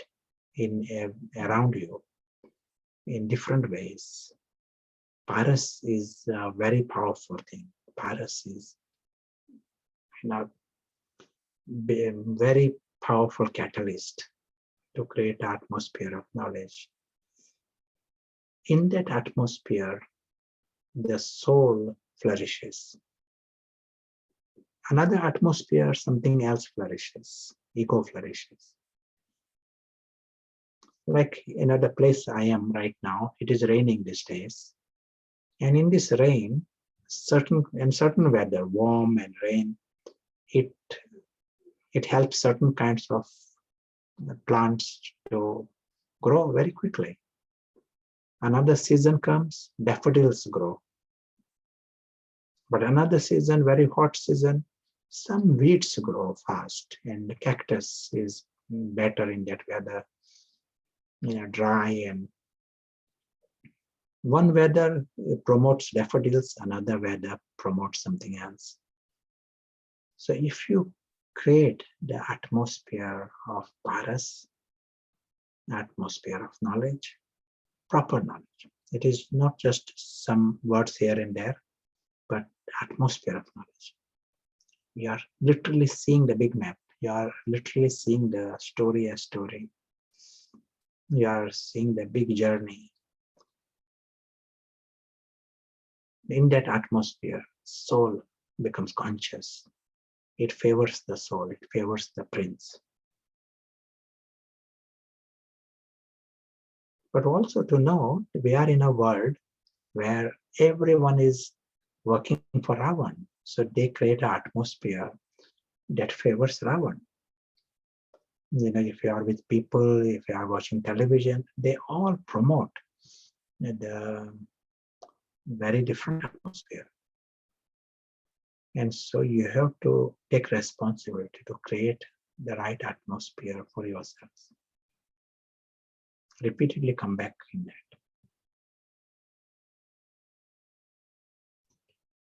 around you in different ways, paras is a very powerful thing. Paras is a very powerful catalyst to create an atmosphere of knowledge. In that atmosphere, the soul flourishes. Another atmosphere, something else flourishes. Ego flourishes. Like the place I am right now, it is raining these days. And in this rain, certain weather, warm and rain, it helps certain kinds of plants to grow very quickly. Another season comes, daffodils grow. But another season, very hot season, some weeds grow fast, and the cactus is better in that weather, dry. And one weather promotes daffodils, another weather promotes something else. So if you create the atmosphere of paras, atmosphere of knowledge, proper knowledge, it is not just some words here and there, but atmosphere of knowledge. You are literally seeing the big map. You are literally seeing the story as story. You are seeing the big journey. In that atmosphere, soul becomes conscious. It favors the soul. It favors the prince. But also to know we are in a world where everyone is working for Ravan. So they create an atmosphere that favors Ravan. If you are with people, if you are watching television, they all promote the very different atmosphere. And so you have to take responsibility to create the right atmosphere for yourselves. Repeatedly come back in that.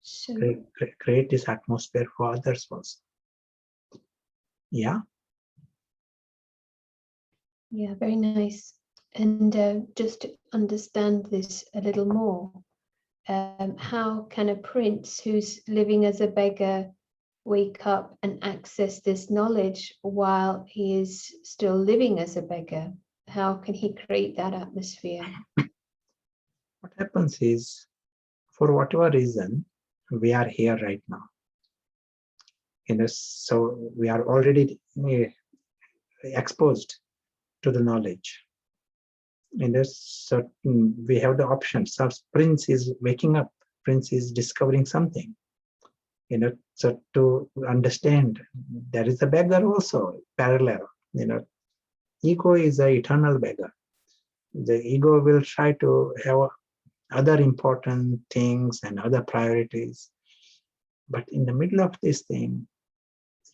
So create this atmosphere for others also. Yeah. yeah, very nice. And just to understand this a little more, how can a prince who's living as a beggar wake up and access this knowledge while he is still living as a beggar? How can he create that atmosphere? What happens is, for whatever reason, we are here right now. So we are already exposed to the knowledge. In a certain, we have the option. So Prince is waking up. Prince is discovering something. So to understand, there is a beggar also parallel. Ego is an eternal beggar. The ego will try to have other important things and other priorities. But in the middle of this thing,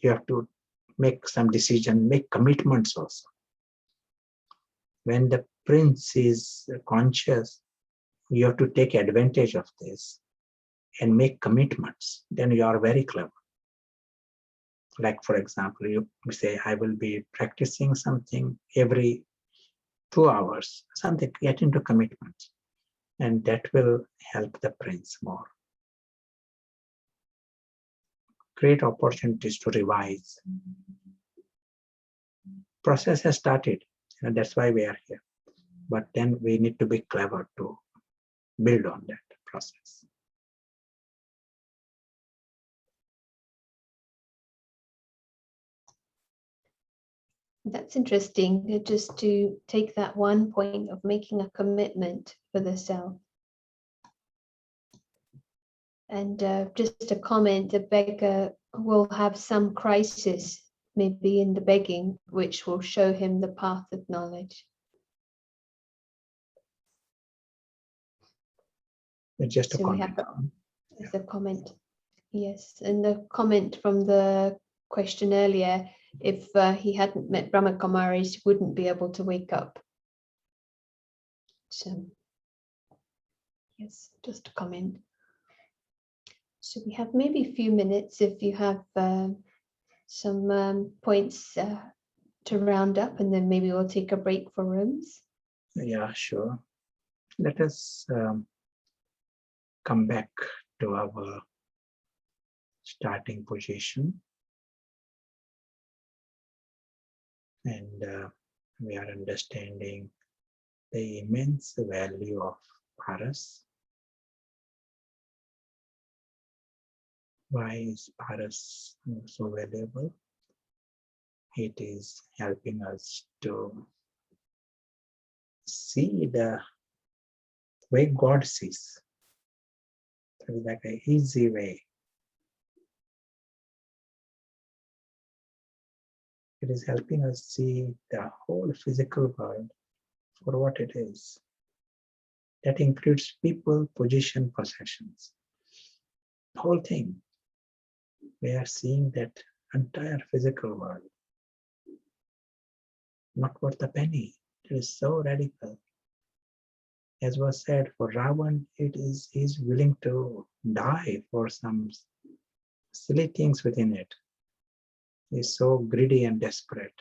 you have to make some decision, make commitments also. When the prince is conscious, you have to take advantage of this and make commitments. Then you are very clever. Like, for example, you say, I will be practicing something every 2 hours, something, get into commitments. And that will help the prince more. Create opportunities to revise. Process has started, and that's why we are here. But then we need to be clever to build on that process. That's interesting, just to take that one point of making a commitment for the self. And just a comment, the beggar will have some crisis, maybe in the begging, which will show him the path of knowledge. It's just So a comment. There's a comment. Yes, and the comment from the question earlier, if he hadn't met Brahma Kumaris, he wouldn't be able to wake up. So, yes, just a comment. So we have maybe a few minutes if you have some points to round up, and then maybe we'll take a break for rooms. Yeah, sure. Let us come back to our starting position. And we are understanding the immense value of Paras. Why is Paras so valuable? It is helping us to see the way God sees. It is like an easy way. It is helping us see the whole physical world for what it is. That includes people, position, possessions. The whole thing. We are seeing that entire physical world. Not worth a penny. It is so radical. As was said, for Ravan, he's willing to die for some silly things within it. He's so greedy and desperate.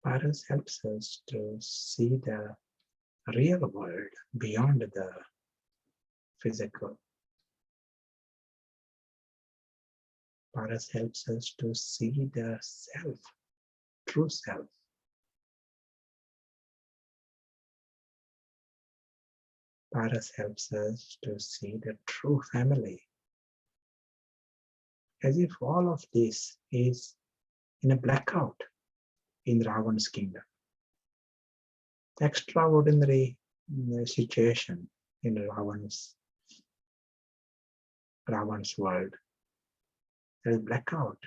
Paras helps us to see the real world beyond the physical. Paras helps us to see the self, true self. Paras helps us to see the true family. As if all of this is in a blackout in Ravan's kingdom. Extraordinary situation in Ravan's world. There is blackout.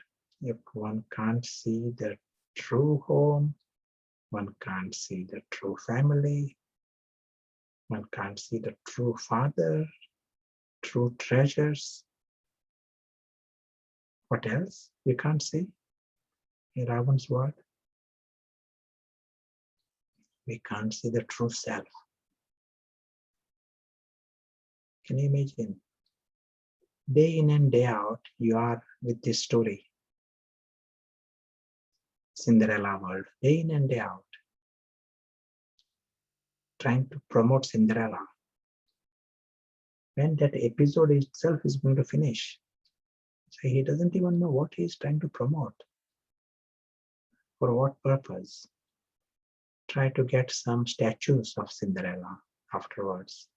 If one can't see the true home, one can't see the true family, one can't see the true father, true treasures. What else we can't see in Ravan's world? We can't see the true self. Can you imagine? Day in and day out, you are with this story, Cinderella world, day in and day out, trying to promote Cinderella. When that episode itself is going to finish, so he doesn't even know what he is trying to promote. For what purpose? Try to get some statues of Cinderella afterwards.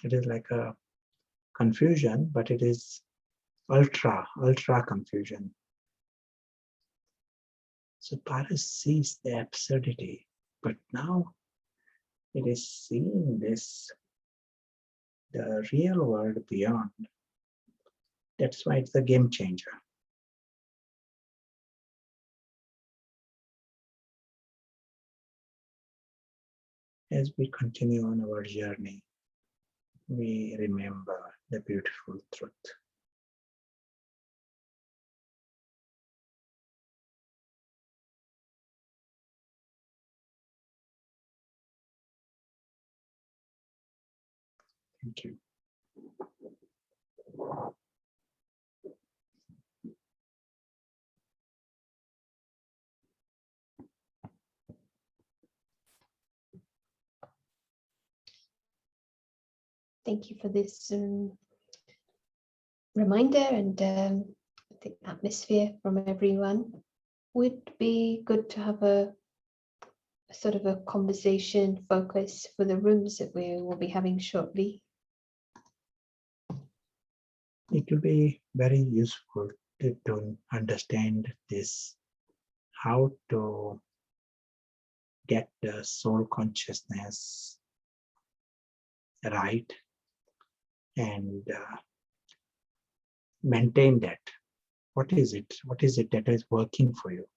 It is like a confusion, but it is ultra confusion. So Paris sees the absurdity, but now it is seeing this, the real world beyond. That's why it's a game changer. As we continue on our journey, we remember the beautiful truth. Thank you. Thank you for this reminder and the atmosphere from everyone. Would be good to have a sort of a conversation focus for the rooms that we will be having shortly. It will be very useful to understand this, how to get the soul consciousness right and maintain that. What is it? What is it that is working for you?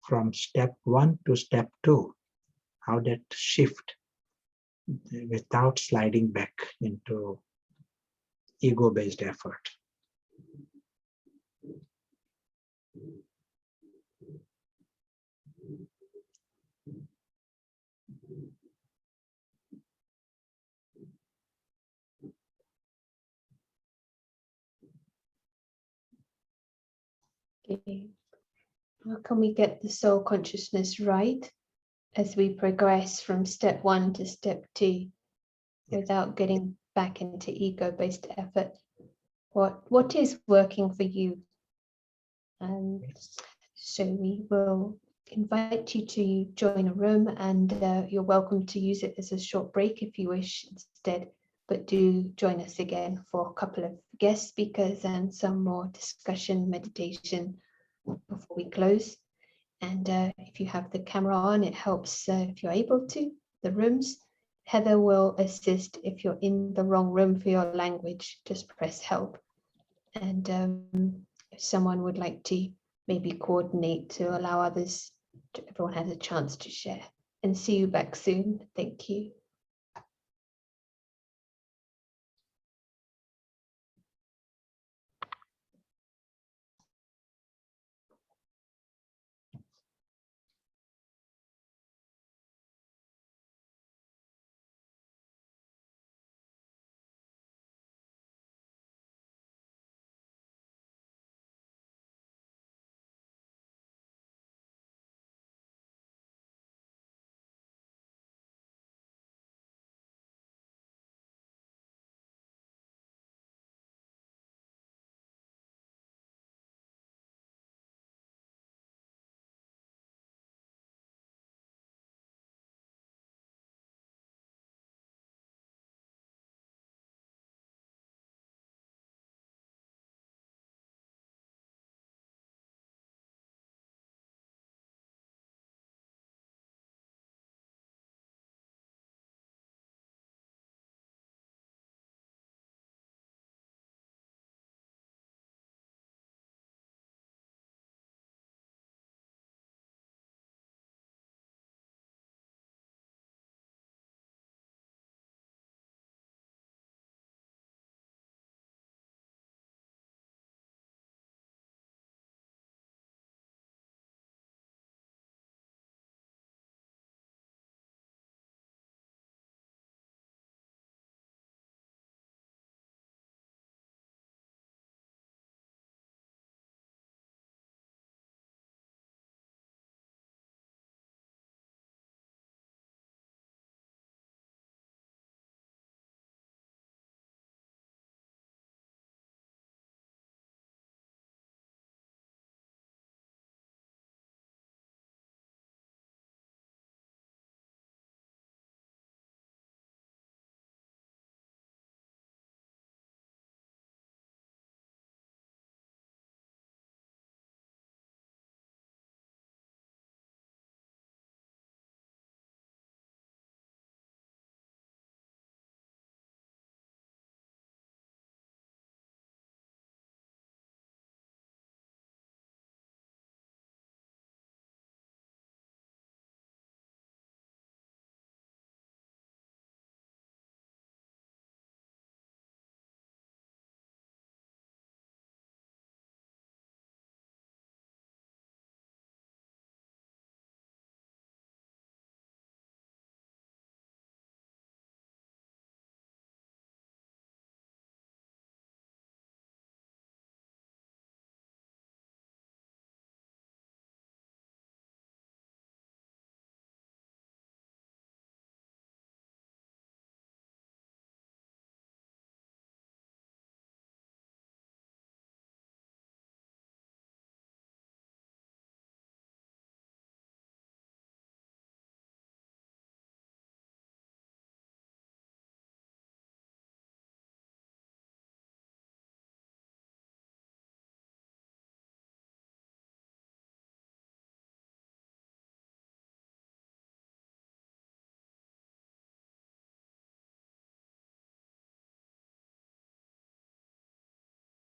From step 1 to step 2, how that shift without sliding back into ego-based effort. Okay. How can we get the soul consciousness right as we progress from step 1 to step 2 without getting back into ego-based effort? What is working for you? So we will invite you to join a room, and you're welcome to use it as a short break if you wish instead, but do join us again for a couple of guest speakers and some more discussion meditation before we close. And if you have the camera on, it helps if you're able to, the rooms. Heather will assist if you're in the wrong room for your language, just press help. And if someone would like to maybe coordinate to allow everyone has a chance to share. And see you back soon. Thank you.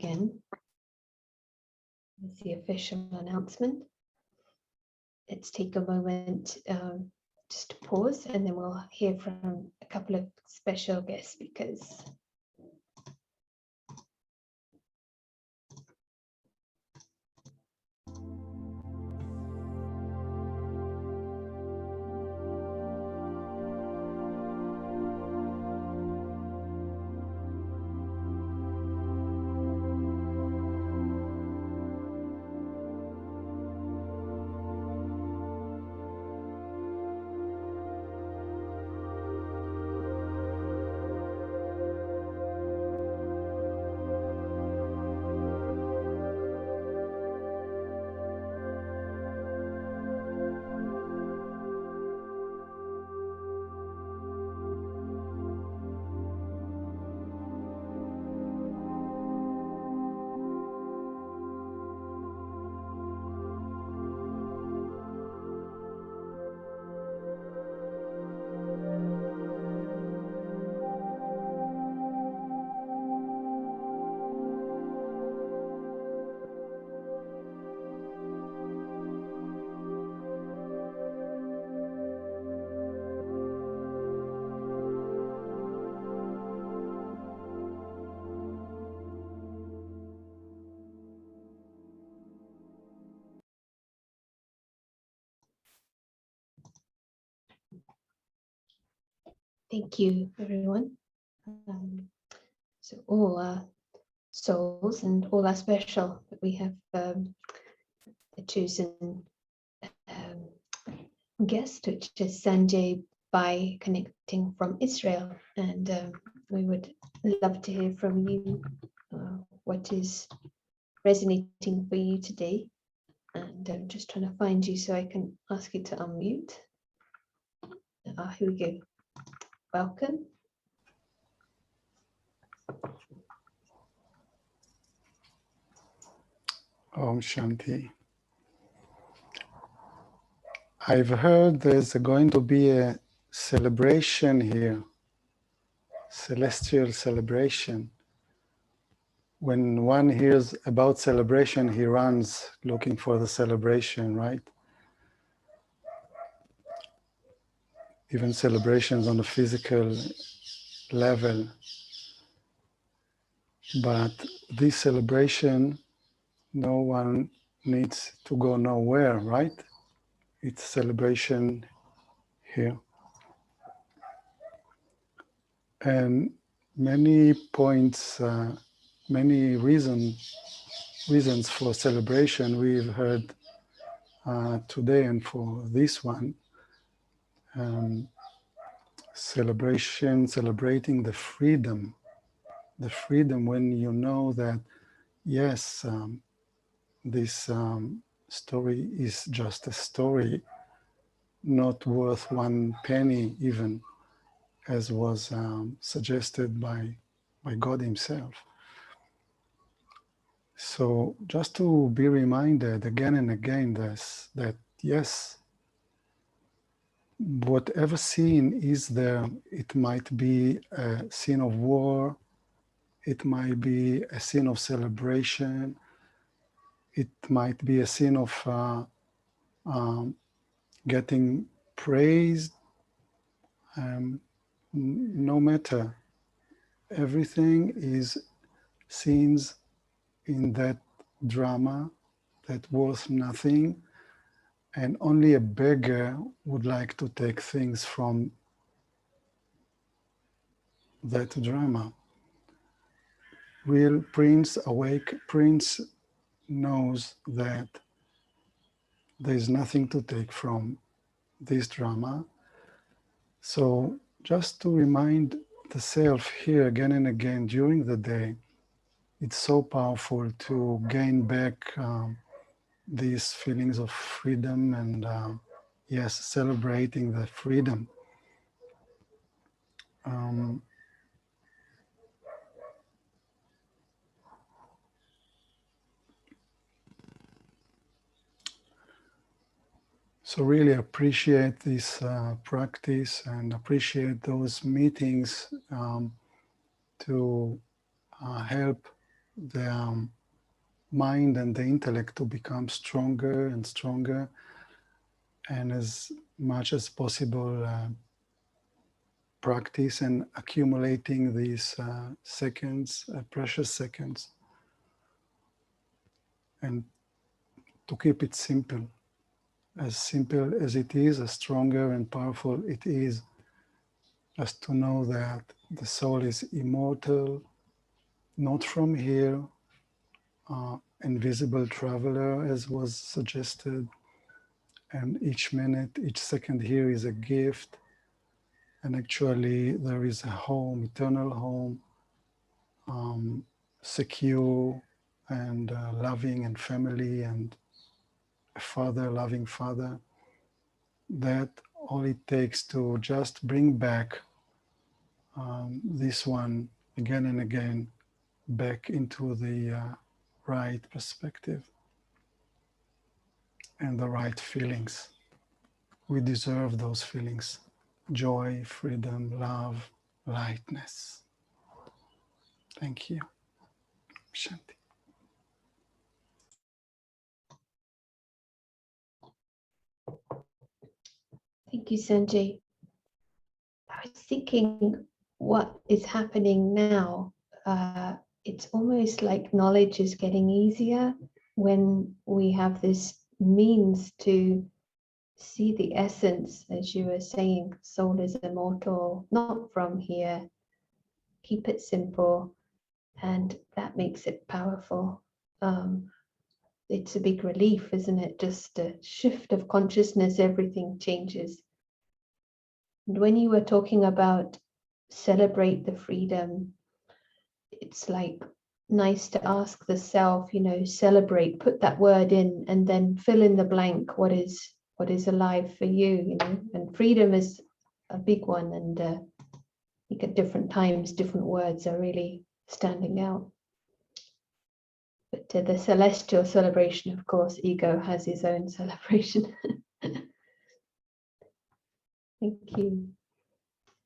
again with the official announcement. Let's take a moment just to pause, and then we'll hear from a couple of special guest speakers. Thank you, everyone. So all our souls and all our special that we have chosen guest, which is Sanjay, by connecting from Israel. And we would love to hear from you what is resonating for you today. And I'm just trying to find you so I can ask you to unmute. Here we go. Welcome. Om Shanti. I've heard there's going to be a celebration here, celestial celebration. When one hears about celebration, he runs looking for the celebration, right? Even celebrations on the physical level. But this celebration, no one needs to go nowhere, right? It's celebration here. And many points, many reasons for celebration we've heard today, and for this one, celebrating the freedom when you know that, yes, this story is just a story, not worth one penny even, as was suggested by God himself. So just to be reminded again and again that yes, whatever scene is there, it might be a scene of war, it might be a scene of celebration, it might be a scene of getting praised, no matter. Everything is scenes in that drama that worth nothing, and only a beggar would like to take things from that drama. Real Prince, awake Prince, knows that there is nothing to take from this drama. So just to remind the self here again and again during the day, it's so powerful to gain back these feelings of freedom and yes, celebrating the freedom. So really appreciate this practice and appreciate those meetings to help the mind and the intellect to become stronger and stronger, and as much as possible practice and accumulating these seconds, precious seconds, and to keep it simple as it is, as stronger and powerful it is, just to know that the soul is immortal, not from here, invisible traveler, as was suggested, and each minute, each second here is a gift, and actually there is a home, eternal home, secure and loving and family and a father, loving father. That all it takes to just bring back this one again and again back into the right perspective and the right feelings. We deserve those feelings: joy, freedom, love, lightness. Thank you. Shanti. Thank you, Sanjay. I was thinking what is happening now. It's almost like knowledge is getting easier when we have this means to see the essence, as you were saying, soul is immortal, not from here. Keep it simple, and that makes it powerful. It's a big relief, isn't it? Just a shift of consciousness, everything changes. And when you were talking about celebrate the freedom, it's like nice to ask the self, celebrate, put that word in, and then fill in the blank. What is alive for you, and freedom is a big one. And I think at different times, different words are really standing out. But the celestial celebration, of course, ego has his own celebration. Thank you.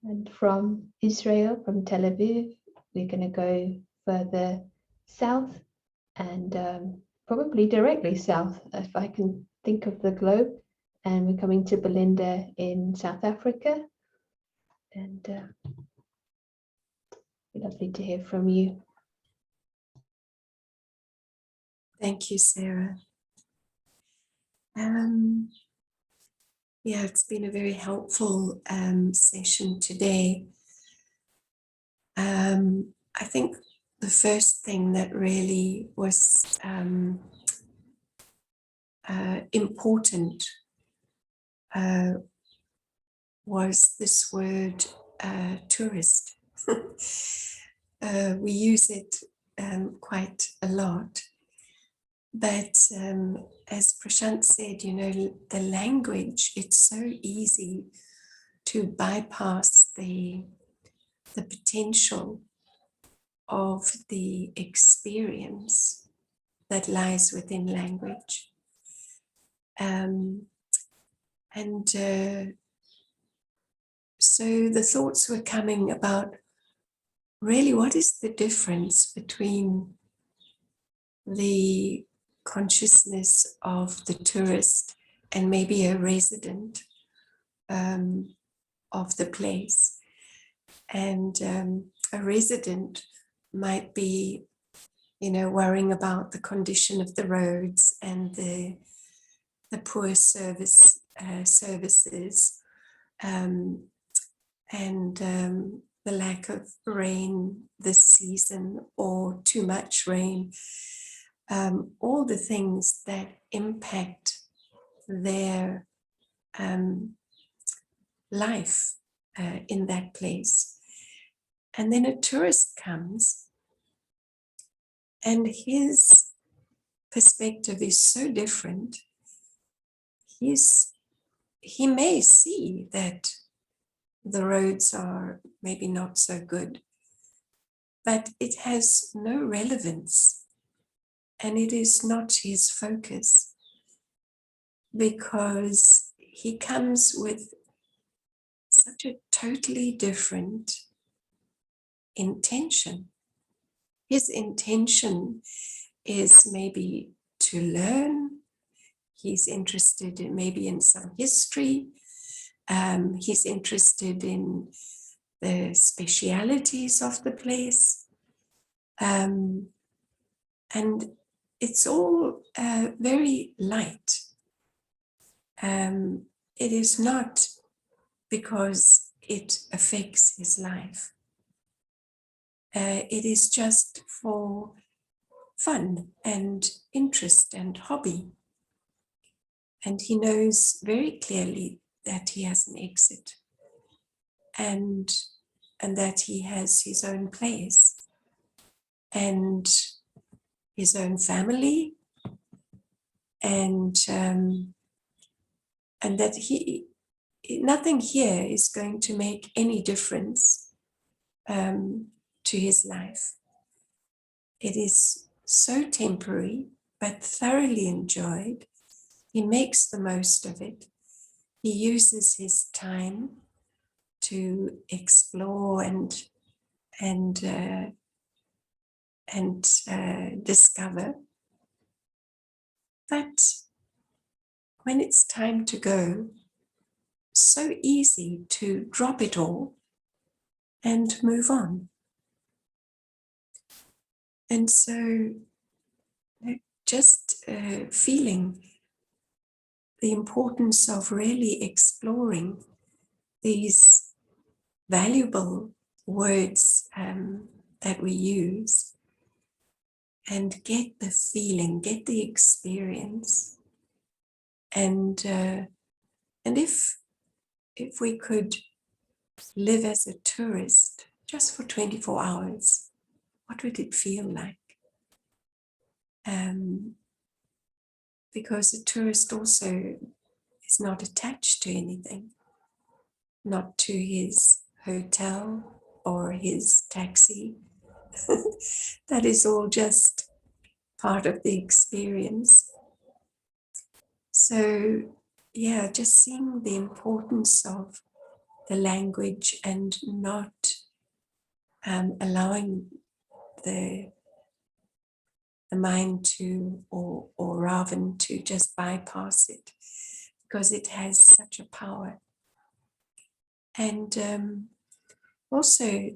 And from Israel, from Tel Aviv, we're going to go further south and probably directly south, if I can think of the globe. And we're coming to Belinda in South Africa. And lovely to hear from you. Thank you, Sarah. Yeah, it's been a very helpful session today. I think the first thing that really was important was this word tourist. We use it quite a lot. But as Prashant said, the language, it's so easy to bypass the potential of the experience that lies within language. So the thoughts were coming about really what is the difference between the consciousness of the tourist and maybe a resident of the place. And a resident might be, worrying about the condition of the roads and the poor services, and the lack of rain this season or too much rain. All the things that impact their life in that place. And then a tourist comes and his perspective is so different. He may see that the roads are maybe not so good, but it has no relevance and it is not his focus, because he comes with such a totally different intention. his intention is maybe to learn. He's interested in maybe in some history. He's interested in the specialities of the place. And it's all very light. It is not because it affects his life. It is just for fun and interest and hobby. And he knows very clearly that he has an exit and that he has his own place and his own family, and that nothing here is going to make any difference to his life. It is so temporary, but thoroughly enjoyed. He makes the most of it. He uses his time to explore and discover. But when it's time to go, so easy to drop it all and move on. And so just feeling the importance of really exploring these valuable words that we use, and get the feeling, get the experience. And if we could live as a tourist just for 24 hours, what would it feel like? Because a tourist also is not attached to anything, not to his hotel or his taxi. That is all just part of the experience. So, yeah, just seeing the importance of the language and not allowing the mind to, or Ravan to just bypass it, because it has such a power. And also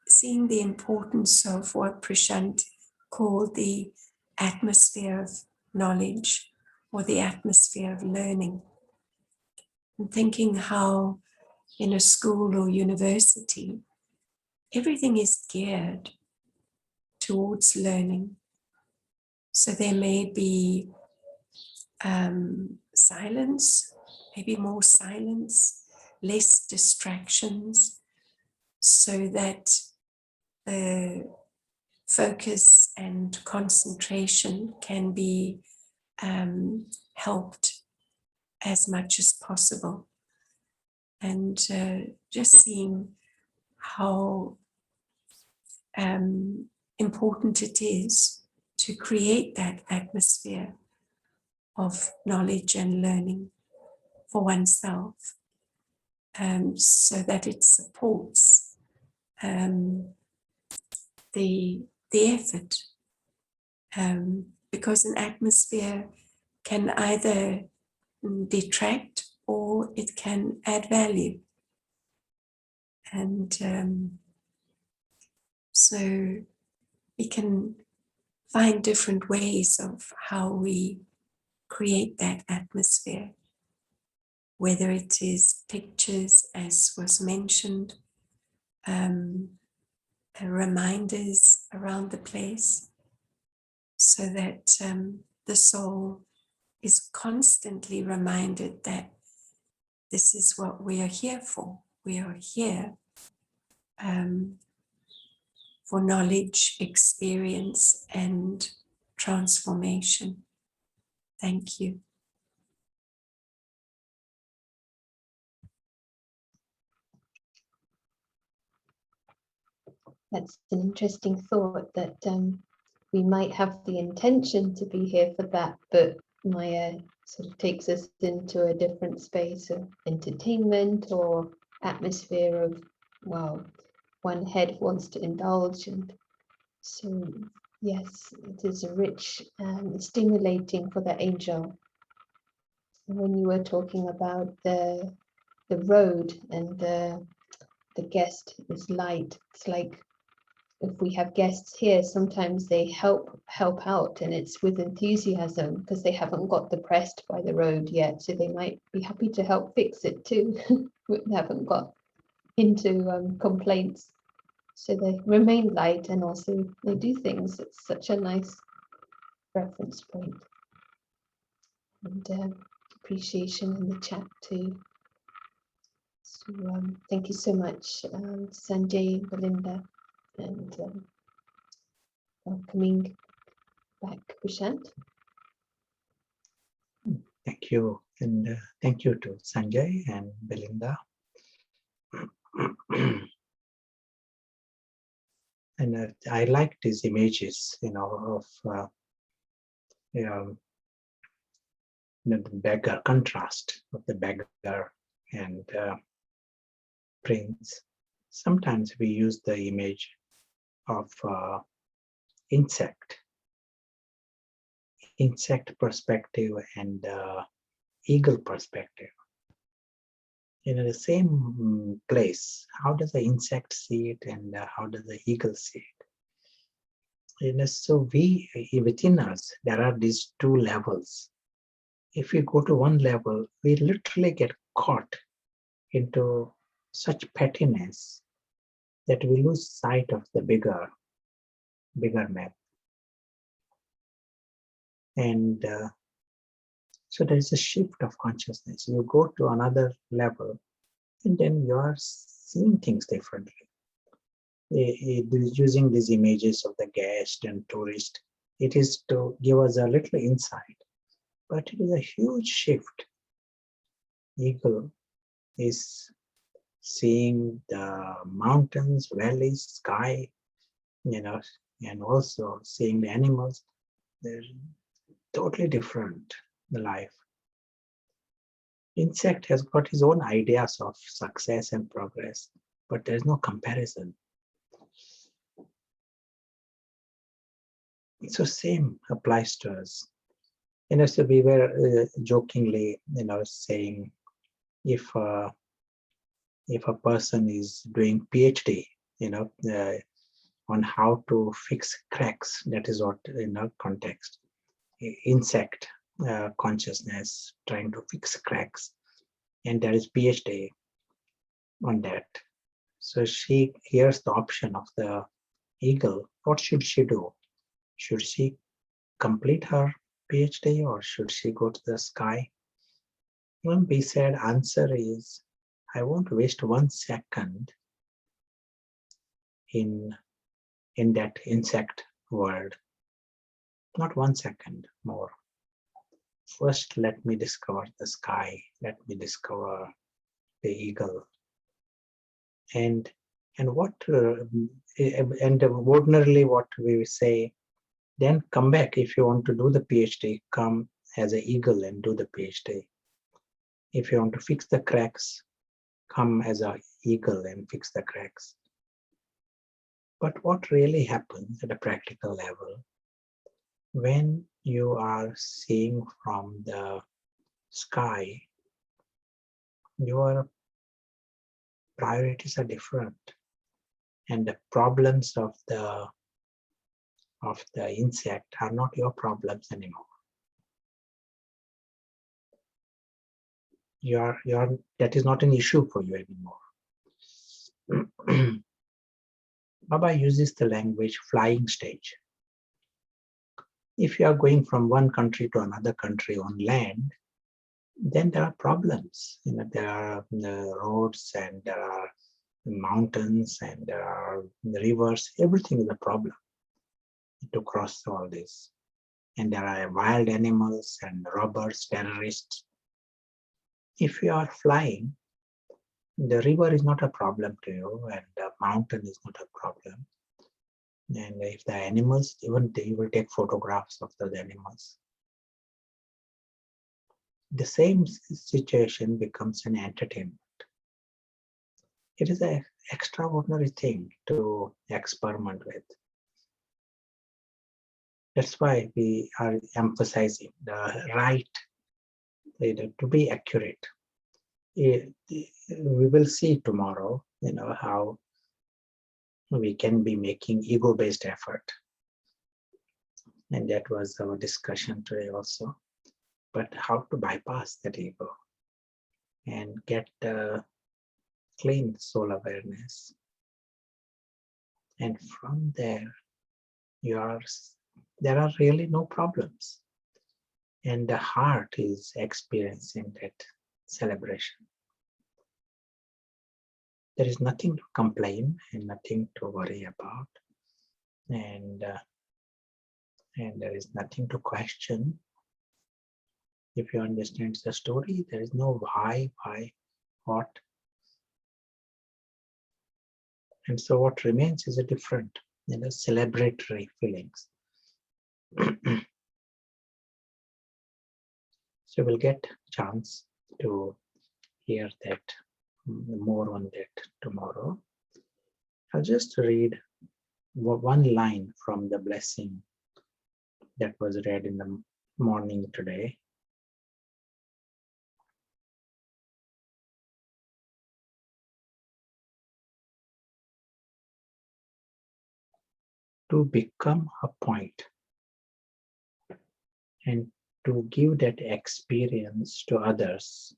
seeing the importance of what Prashant called the atmosphere of knowledge, or the atmosphere of learning, and thinking how in a school or university, everything is geared towards learning. So there may be silence, maybe more silence, less distractions, so that the focus and concentration can be helped as much as possible. And just seeing how important it is to create that atmosphere of knowledge and learning for oneself, so that it supports the effort, because an atmosphere can either detract or it can add value. And so we can find different ways of how we create that atmosphere, whether it is pictures, as was mentioned, reminders around the place, so that the soul is constantly reminded that this is what we are here for. We are here for knowledge, experience, and transformation. Thank you. That's an interesting thought, that we might have the intention to be here for that, but Maya sort of takes us into a different space of entertainment or atmosphere of, well, one head wants to indulge, and So yes, it is rich and stimulating for the angel. When you were talking about the road and the guest is light, it's like if we have guests here, sometimes they help out, and it's with enthusiasm because they haven't got depressed by the road yet, so they might be happy to help fix it too. They haven't got into complaints, so they remain light and also they do things. It's such a nice reference point, and appreciation in the chat too. So thank you so much, Sanjay, Belinda, and welcoming back Prashant. Thank you. And thank you to Sanjay and Belinda. And I like these images, of the beggar, contrast of the beggar and prince. Sometimes we use the image of insect perspective and eagle perspective. In the same place, how does the insect see it and how does the eagle see it? So within us, there are these two levels. If we go to one level, we literally get caught into such pettiness that we lose sight of the bigger map. And so there is a shift of consciousness. You go to another level, and then you are seeing things differently. Using these images of the guest and tourist, it is to give us a little insight, but it is a huge shift. Eagle is seeing the mountains, valleys, sky, and also seeing the animals. They're totally different, the life. Insect has got his own ideas of success and progress, but there's no comparison. So same applies to us. So we were jokingly, saying if a person is doing PhD, on how to fix cracks, that is what in our context, insect consciousness trying to fix cracks, and there is PhD on that. So she hears the option of the eagle. What should she do? Should she complete her PhD or should she go to the sky? When we said answer is, I won't waste 1 second in that insect world. Not 1 second more. First, let me discover the sky. Let me discover the eagle. And what and ordinarily what we say, then come back if you want to do the PhD. Come as an eagle and do the PhD. If you want to fix the cracks, come as an eagle and fix the cracks. But what really happens at a practical level, when you are seeing from the sky, your priorities are different, and the problems of the insect are not your problems anymore. That is not an issue for you anymore. Baba uses the language flying stage. If you are going from one country to another country on land, then there are problems. There are the roads and there are the mountains and there are the rivers. Everything is a problem to cross all this. And there are wild animals and robbers, terrorists. If you are flying, the river is not a problem to you and the mountain is not a problem. And if the animals, even they will take photographs of those animals. The same situation becomes an entertainment. It is an extraordinary thing to experiment with. That's why we are emphasizing the right, to be accurate. We will see tomorrow, how we can be making ego-based effort. And that was our discussion today also. But how to bypass that ego and get clean soul awareness. And from there, there are really no problems. And the heart is experiencing that celebration. There is nothing to complain and nothing to worry about. And there is nothing to question. If you understand the story, there is no why, what. And so what remains is a different, celebratory feelings. So we'll get chance to hear that more on that tomorrow. I'll just read one line from the blessing that was read in the morning today. To become a point and to give that experience to others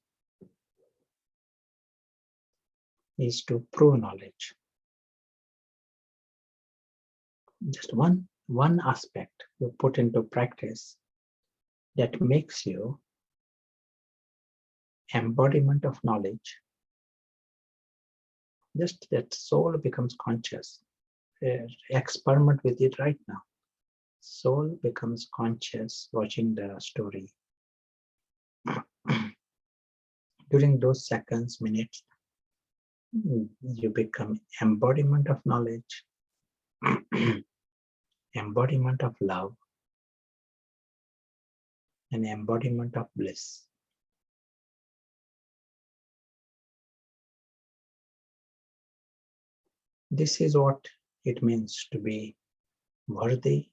is to prove knowledge. Just one aspect you put into practice that makes you embodiment of knowledge. Just that soul becomes conscious. Experiment with it right now. Soul becomes conscious watching the story. During those seconds, minutes, you become embodiment of knowledge, embodiment of love, and embodiment of bliss. This is what it means to be worthy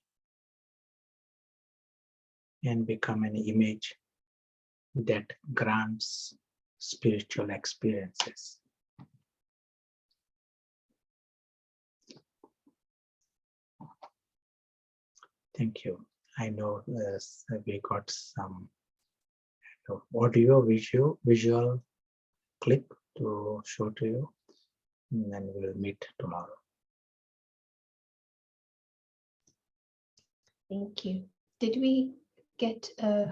and become an image that grants spiritual experiences. Thank you. I know we got some audio, visual clip to show to you, and then we'll meet tomorrow. Thank you. Did we get a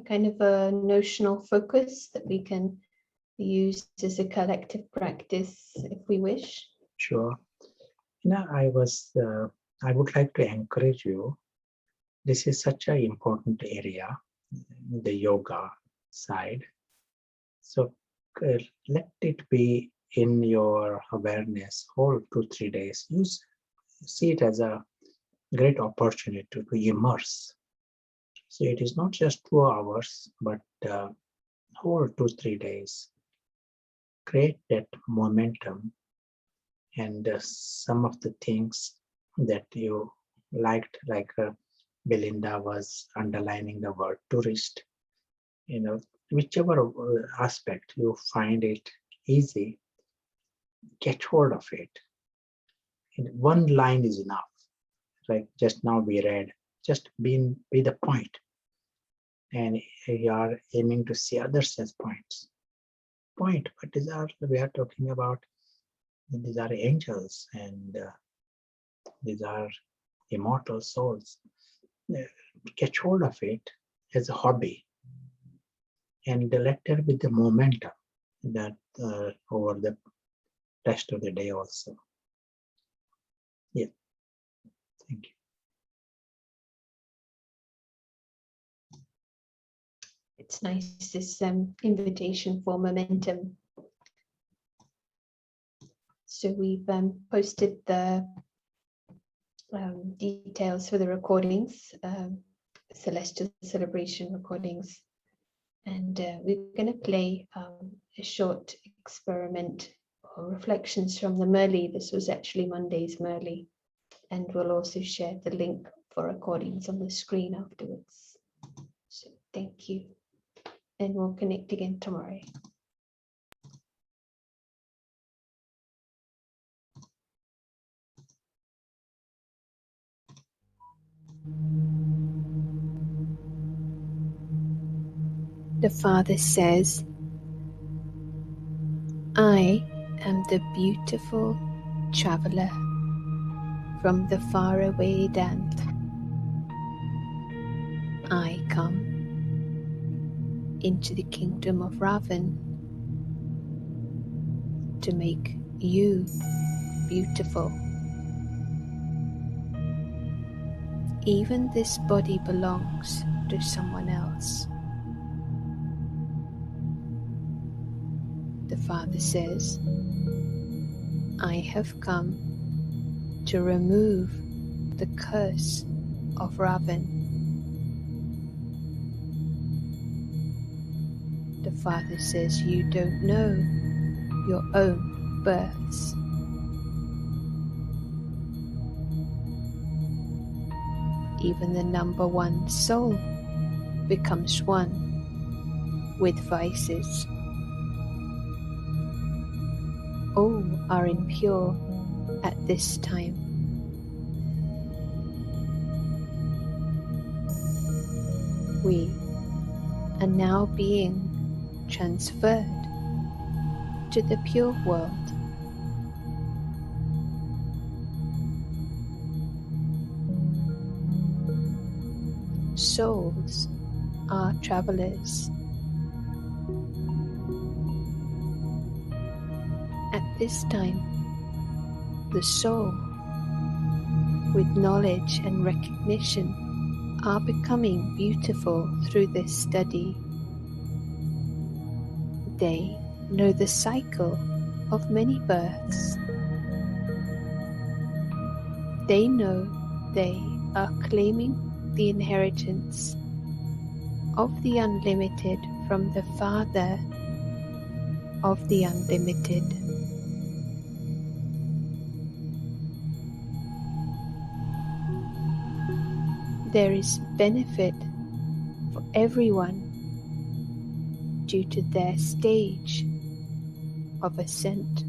kind of a notional focus that we can use as a collective practice if we wish? Sure. I would like to encourage you. This is such an important area, the yoga side. So let it be in your awareness whole 2-3 days. See it as a great opportunity to immerse. So it is not just 2 hours, but whole 2-3 days. Create that momentum and some of the things that you liked, like Belinda was underlining the word tourist. Whichever aspect you find it easy, get hold of it. And one line is enough. Like just now we read, just be the point. And you are aiming to see others as points. Point, but we are talking about, these are angels and these are immortal souls. Get hold of it as a hobby and let there be the momentum that over the rest of the day also. Yeah, thank you. It's nice, this invitation for momentum. So we've posted the details for the recordings, Celestial Celebration recordings. And we're going to play a short experiment or reflections from the Murli. This was actually Monday's Murli. And we'll also share the link for recordings on the screen afterwards. So thank you, and we'll connect again tomorrow. The Father says, I am the beautiful traveler from the faraway land. I come into the kingdom of Ravan to make you beautiful. Even this body belongs to someone else. The Father says, I have come to remove the curse of Ravan. The Father says you don't know your own births. Even the number one soul becomes one with vices. All are impure at this time. We are now being transferred to the pure world. Souls are travelers. At this time, the soul, with knowledge and recognition, are becoming beautiful through this study. They know the cycle of many births. They know they are claiming the inheritance of the unlimited from the Father of the unlimited. There is benefit for everyone due to their stage of ascent.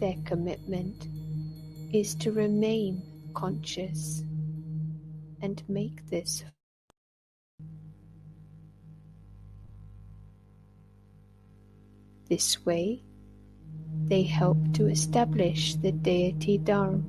Their commitment is to remain conscious and make this. This way, they help to establish the deity Dharma